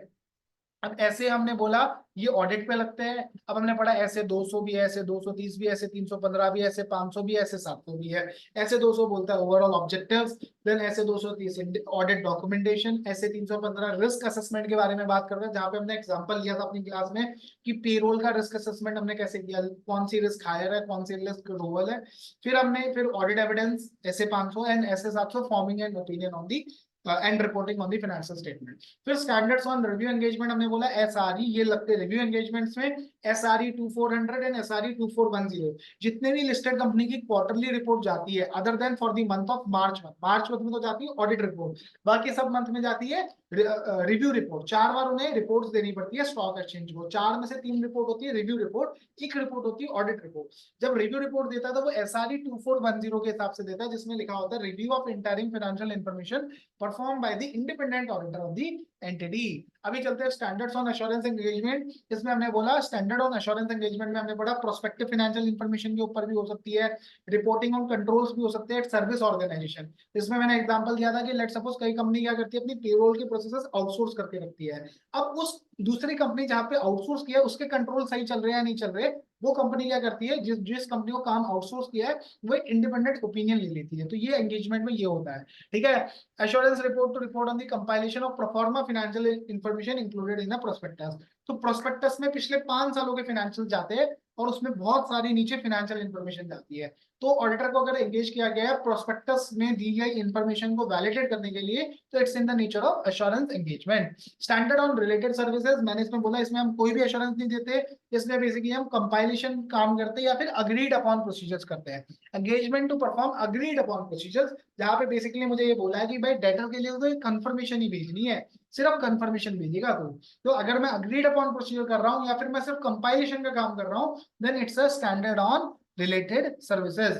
Speaker 1: अब ऐसे हमने बोला ये ऑडिट पे लगते हैं। अब हमने पढ़ा ऐसे 200 भी है, ऐसे 230 भी है, ऐसे 315 भी है, ऐसे 500 भी है, ऐसे 700 भी है। ऐसे 200 बोलता है ओवरऑल ऑब्जेक्टिव्स, देन ऐसे 230 ऑडिट डॉक्यूमेंटेशन, ऐसे 315 रिस्क असेसमेंट के बारे में बात कर रहे हैं, जहां पे हमने एग्जांपल लिया था अपनी क्लास में कि पेरोल का रिस्क असेसमेंट हमने कैसे किया, कौन सी रिस्क हायर है, कौन सी रिस्क लोअर है। फिर ऑडिट एविडेंस ऐसे 500 एंड ऐसे 700 forming an opinion on the and reporting on the financial statement. फिर स्टैंडर्ड्स ऑन रिव्यू एंगेजमेंट हमने बोला एसआरई, ये लगते हैं रिव्यू एंगेजमेंट्स में एसआरई 2400 एंड एसआरई 2410। जितने भी लिस्टेड कंपनी की क्वार्टरली रिपोर्ट जाती है other than for the month of March, March month में तो जाती है ऑडिट रिपोर्ट, बाकी सब मंथ में जाती है रिव्यू रिपोर्ट। 4 बार उन्हें रिपोर्ट्स देनी पड़ती है स्टॉक एक्सचेंज को, 4 में से 3 रिपोर्ट होती है रिव्यू रिपोर्ट, एक रिपोर्ट होती है ऑडिट रिपोर्ट। जब रिव्यू रिपोर्ट देता है तो वो एसआरई 2410 के हिसाब से देता है, जिसमें लिखा होता है review of interim financial information perform by the independent auditor of the entity. अभी चलते हैं स्टैंडर्ड्स ऑन एश्योरेंस एंगेजमेंट। इसमें हमने बोला स्टैंडर्ड ऑन एश्योरेंस एंगेजमेंट में हमने पढ़ा प्रोस्पेक्टिव फाइनेंशियल इंफॉर्मेशन के ऊपर भी हो सकती है, रिपोर्टिंग ऑन कंट्रोल्स भी हो सकते हैं, सर्विस ऑर्गेनाइजेशन। इसमें मैंने एग्जांपल दिया था कि लेट सपोज कई कंपनी क्या करती है अपनी पेरोल के प्रोसेसेस आउटसोर्स करके रखती है। अब उस दूसरी कंपनी जहां पे आउटसोर्स किया है उसके कंट्रोल सही चल रहे हैं या नहीं चल रहे, वो कंपनी क्या करती है, जिस जिस कंपनी को काम आउटसोर्स किया है वो इंडिपेंडेंट ओपिनियन ले लेती है। तो ये एंगेजमेंट में ये होता है, ठीक है। assurance report to report on the compilation of pro forma financial information included in the prospectus। तो प्रोस्पेक्टस में पिछले 5 सालों के फाइनेंशियल जाते हैं और उसमें बहुत सारी नीचे फाइनेंशियल इंफॉर्मेशन जाती है। तो ऑडिटर को अगर एंगेज किया गया है प्रोस्पेक्टस में दी गई इंफॉर्मेशन को वैलिडेट करने के लिए, तो it's in the nature of assurance engagement. Standard on related services, मैंने इसमें बोला इसमें हम कोई भी एश्योरेंस नहीं देते, इसमें बेसिकली हम कंपाइलेशन काम करते हैं या फिर अग्रीड अपॉन प्रोसीजर्स करते हैं। Engagement to perform agreed upon procedures, जहां पे बेसिकली मुझे ये बोला है कि भाई डेटर के लिए तो एक कंफर्मेशन ही भेजनी है, सिर्फ कंफर्मेशन भेजेगा। तो अगर मैं अग्रीड अपॉन प्रोसीजर कर रहा हूँ या फिर मैं सिर्फ कंपाइलेशन का काम कर रहा हूँ, then it's a standard on related services.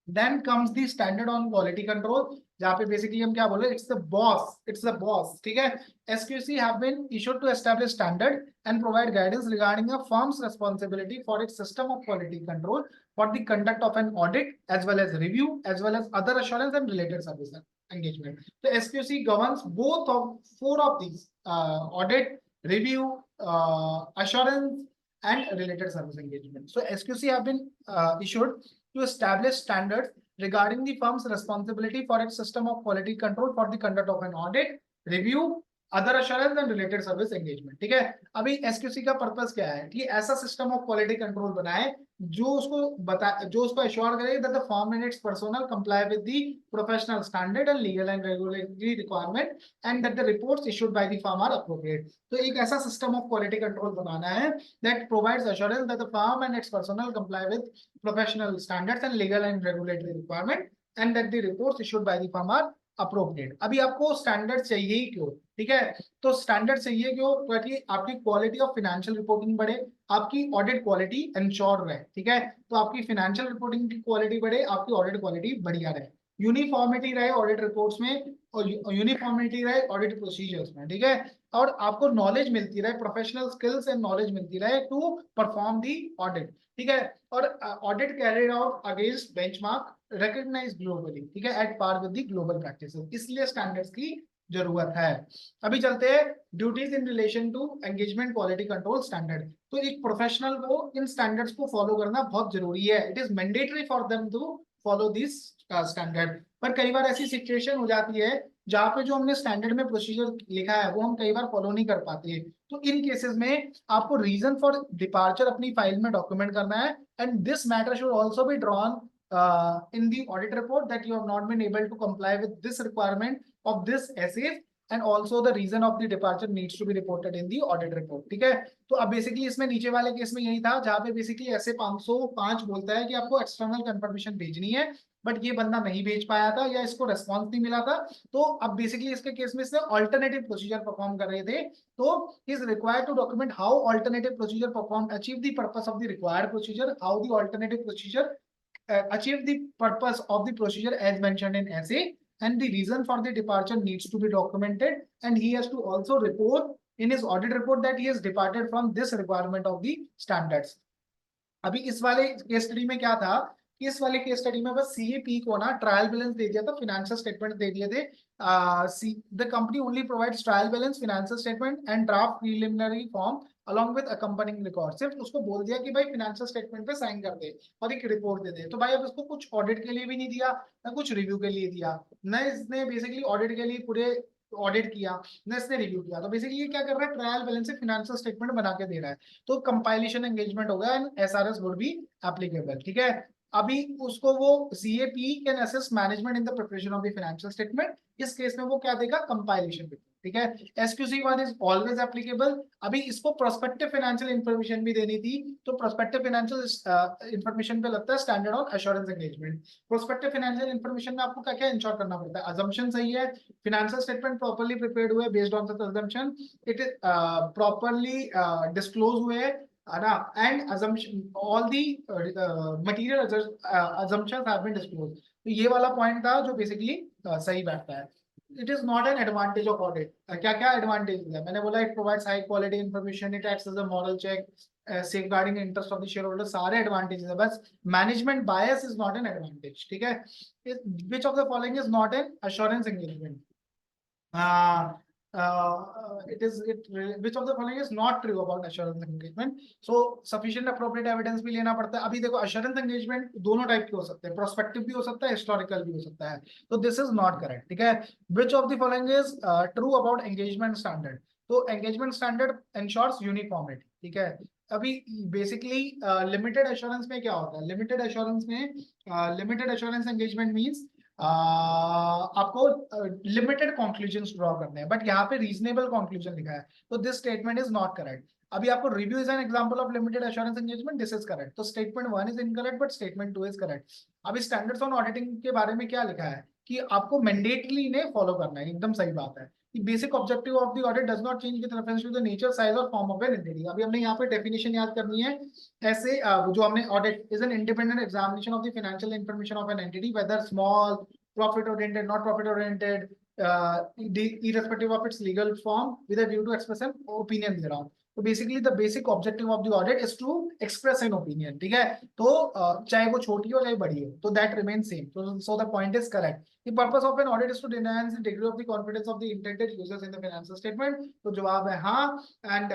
Speaker 1: Then comes the standard on quality control, जहाँ पे बेसिकली हम क्या बोल रहे हैं, it's the boss, it's the boss, ठीक है। SQC have been issued to establish standard and provide guidance regarding a firm's responsibility for its system of quality control for the conduct of an audit as well as review as well as other assurance and related service engagement. So SQC governs both of 4 of these audit, review, assurance and related service engagement. So SQC have been issued to establish standards regarding the firm's responsibility for its system of quality control for the conduct of an audit, review, other assurance and related service engagement. ठीक है, अभी SQC का purpose क्या है कि ऐसा system of quality control बनाए जो उसको एश्योर करे that the firm and its personnel comply with the professional standard and legal and regulatory requirement and that the reports issued by the firm are appropriate. तो एक ऐसा system of quality control बनाना है that provides assurance that the firm and its personnel comply with professional standards and legal and regulatory requirement and that the reports issued by the firm are appropriate. अभी आपको standard चाहिए ही क्यों? ठीक है, तो standard चाहिए क्यों? ताकि आपकी क्वालिटी ऑफ फाइनेंशियल रिपोर्टिंग बढ़े, आपकी ऑडिट क्वालिटी इंश्योर रहे। ठीक है, तो आपकी फाइनेंशियल रिपोर्टिंग की क्वालिटी बढ़े, आपकी ऑडिट क्वालिटी बढ़िया रहे, यूनिफॉर्मिटी रहे ऑडिट रिपोर्ट्स में और यूनिफॉर्मिटी रहे ऑडिट प्रोसीजर्स में। ठीक है, और आपको नॉलेज मिलती रहे, प्रोफेशनल स्किल्स एंड नॉलेज मिलती रहे टू परफॉर्म दी ऑडिट। ठीक है, और audit carried out against benchmark recognised globally. ठीक है, at par with the global practices, इसलिए स्टैंडर्ड्स की जरूरत है। अभी चलते हैं duties in relation to engagement quality control standard. तो एक प्रोफेशनल को इन स्टैंडर्ड्स को फॉलो करना बहुत जरूरी है, it is mandatory for them to follow this standard. पर कई बार ऐसी सिचुएशन हो जाती है जहाँ पे जो हमने स्टैंडर्ड में प्रोसीजर लिखा है वो हम कई बार फॉलो नहीं कर पाते हैं। तो इन केसेस में आपको रीजन फॉर डिपार्चर अपनी फाइल में डॉक्यूमेंट करना है and this matter should also be drawn in the audit report that you have not been able to comply with this requirement of this SAF and also the reason of the departure needs to be reported in the audit report। ठीक है, तो अब basically इसमें नीचे वाले case में यही था जहां पे बेसिकली ऐसे 505 बोलता है कि आपको एक्सटर्नल कंफर्मेशन भेजनी है बट ये बंदा नहीं भेज पाया था या इसको रेस्पॉन्स नहीं मिला था। तो अब बेसिकली इसके केस में इसने ऑल्टरनेटिव प्रोसीजर परफॉर्म कर रहे थे, तो is required to document how alternative procedure perform achieve the purpose of the required procedure, how the alternative procedure achieve the purpose of the procedure as mentioned in SA, and the reason for the departure needs to be documented, and he has to also report in his audit report that he has departed from this requirement of the standards। अभी इस वाले case study में क्या था कि इस वाले case study में बस सीएपी को ना ट्रायल बैलेंस दे दिया था, फाइनेंशियल स्टेटमेंट दे दिए थे। The company only provides trial balance, financial statement and draft preliminary form along with accompanying record. सिर्फ उसको बोल दिया कि भाई फाइनेंशियल स्टेटमेंट पे साइन कर दे और एक रिपोर्ट दे दे। तो भाई अब उसको कुछ ऑडिट के लिए भी नहीं दिया ना कुछ रिव्यू के लिए दिया, न इसने बेसिकली ऑडिट के लिए पूरे ऑडिट किया न इसने रिव्यू किया। तो बेसिकली ये क्या कर रहा है, ट्रायल बैलेंस से फाइनेंशियल स्टेटमेंट बना के दे रहा है, तो कंपाइलेशन एंगेजमेंट होगा and SRS would be applicable. ठीक है, अभी उसको वो CAP can assist management in the preparation of the financial statement, इस केस में वो क्या देगा, कंपाइलेशन रिपोर्ट। ठीक है, SQC one is always applicable. अभी इसको प्रोस्पेक्टिव फाइनेंशियल इंफॉर्मेशन भी देनी थी, तो प्रोस्पेक्टिव फाइनेंशियल इंफॉर्मेशन पे लगता है standard on assurance engagement. Prospective financial information में आपको क्या क्या इंश्योर करना पड़ता है, अजम्पशन सही है, फाइनेंशियल स्टेटमेंट प्रॉपर्ली प्रिपेयर्ड हुए based on such assumption, it is properly disclose हुए है ना, and assumption all the material assumptions have been disclosed। तो ये वाला पॉइंट था जो बेसिकली सही बैठता है। It is not an advantage of audit. क्या क्या एडवांटेज है, मैंने बोला it provides high quality information, it acts as a moral check, safeguarding interest of the shareholder, सारे एडवांटेजेस है, बस management bias is not an advantage. ठीक है, which of the following is not an assurance engagement, which of the following is not true about assurance engagement। So sufficient appropriate evidence भी लेना पड़ता है। अभी देखो assurance engagement दोनों type के हो सकते हैं, प्रोस्पेक्टिव भी हो सकता है, हिस्टोरिकल भी हो सकता है, तो दिस इज नॉट करेक्ट। ठीक है, which of the following is true about engagement standard। तो engagement standard ensures uniformity। ठीक है, अभी बेसिकली लिमिटेड एश्योरेंस में क्या होता है, लिमिटेड एश्योरेंस में लिमिटेड एश्योरेंस एंगेजमेंट मींस आपको लिमिटेड कंक्लूजन्स ड्रॉ करने हैं, बट यहाँ पे रीजनेबल कंक्लूजन लिखा है, तो this statement is not correct. अभी आपको review is an example of limited assurance engagement, this is correct, तो statement 1 is incorrect but statement 2 is correct. अभी स्टैंडर्ड्स ऑन ऑडिटिंग के बारे में क्या लिखा है कि आपको मैंडेटली इन्हें फॉलो करना है, एकदम सही बात है। Basic objective of the audit does not change with reference to the nature size और फॉर्म ऑफ एन एंटिटी। अभी हमने यहाँ पे डेफिनेशन याद करनी है, ऐसे जो हमने audit is an independent examination of the financial information of an entity whether small, profit oriented, not profit oriented, irrespective of its legal form, with a view to express an opinion दे रहा हूँ। तो basically the basic objective of the audit is to express an opinion. ठीक है, तो चाहे वो छोटी हो चाहे बड़ी हो, तो that remain same, so the point is correct. The purpose of an audit is to enhance the degree of the confidence of the intended users in the financial statement. तो जवाब है हाँ, एंड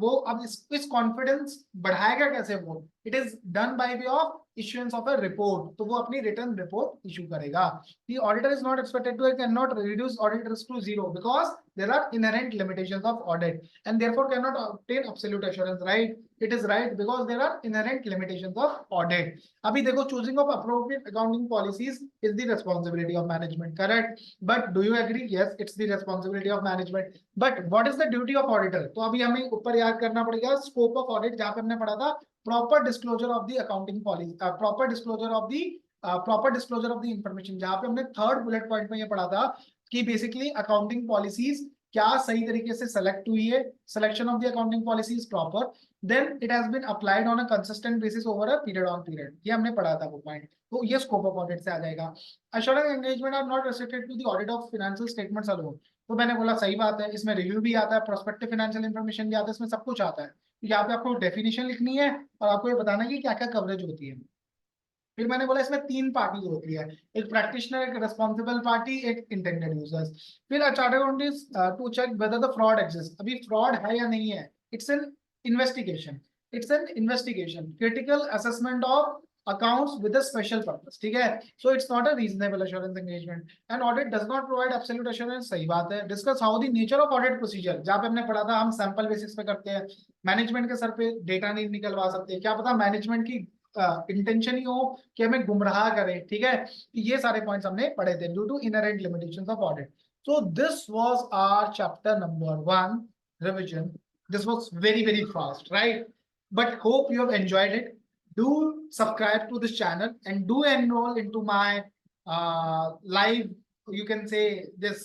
Speaker 1: वो अब इस कॉन्फिडेंस बढ़ाएगा कैसे वो, it is done by way of issuance of a report, तो वो अपनी रिटर्न रिपोर्ट इशू करेगा. The auditor is not expected to cannot reduce audit risk to zero because there are inherent limitations of audit and therefore cannot obtain absolute assurance, right? It is right because there are inherent limitations of audit. अभी देखो, choosing of appropriate accounting policies is the responsibility of management, correct? But do you agree? Yes, it's the responsibility of management. But what is the duty of auditor? तो अभी हमें ऊपर याद करना पड़ेगा scope of audit, जहाँ पे हमने पढ़ा था proper disclosure of the accounting policy, proper disclosure of the information, जहाँ पे हमने थर्ड बुलेट पॉइंट में ये पढ़ा था कि बेसिकली अकाउंटिंग पॉलिसीज क्या सही तरीके से सेलेक्ट हुई है, selection of the accounting policy is proper, then it has been applied on a consistent basis over a period on period, ये हमने पढ़ा था वो पॉइंट. तो ये स्कोप ऑफ ऑडिट से आ जाएगा. Assurance engagement are not restricted to the audit of financial statements alone. तो मैंने बोला सही बात है, इसमें रिव्यू भी आता है, प्रोस्पेक्टिव फाइनेंशियल इंफॉर्मेशन भी आता है, इसमें सब कुछ आता है. यहाँ पे आपको डेफिनेशन लिखनी है और आपको ये बताना है कि क्या क्या कवरेज होती है. फिर मैंने बोला इसमें तीन पार्टी होती है, एक प्रैक्टिशनर, एक रिस्पॉन्सिबल पार्टी, एक इंटेंडेड यूजर्स. फिर a chartered accountant to check whether the fraud exist. अभी फ्रॉड है या नहीं है, it's an investigation, critical assessment of accounts with a special purpose, ठीक है. So it's not a reasonable assurance engagement and audit does not provide absolute assurance, सही बात है. Discuss how the nature of audit procedure, जहाँ पे हमने पढ़ा था हम सैंपल बेसिस पे करते हैं, मैनेजमेंट के सर पे डेटा नहीं निकलवा सकते, क्या पता मैनेजमेंट की इंटेंशन ही हो कि हमें गुमराह करें, ठीक है. ये सारे पॉइंट्स हमने पढ़े थे due to inherent limitations of audit. So this was our chapter number 1 revision. This was very fast, right? But hope you have enjoyed it. Do subscribe to this channel and do enroll into my live, you can say, this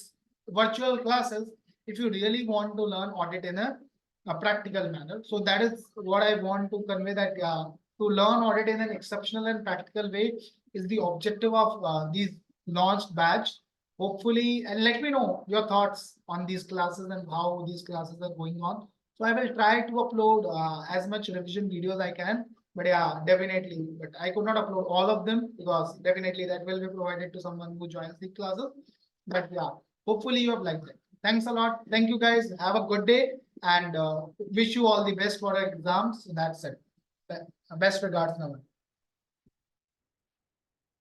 Speaker 1: virtual classes if you really want to learn audit in a practical manner. So that is what I want to convey, that to learn audit in an exceptional and practical way is the objective of these launched batch. Hopefully, and let me know your thoughts on these classes and how these classes are going on. So I will try to upload as much revision videos I can. But yeah, definitely. But I could not upload all of them because definitely that will be provided to someone who joins the classes. But yeah, hopefully you have liked it. Thanks a lot. Thank you guys. Have a good day and wish you all the best for exams. That's it. Best regards, Naman.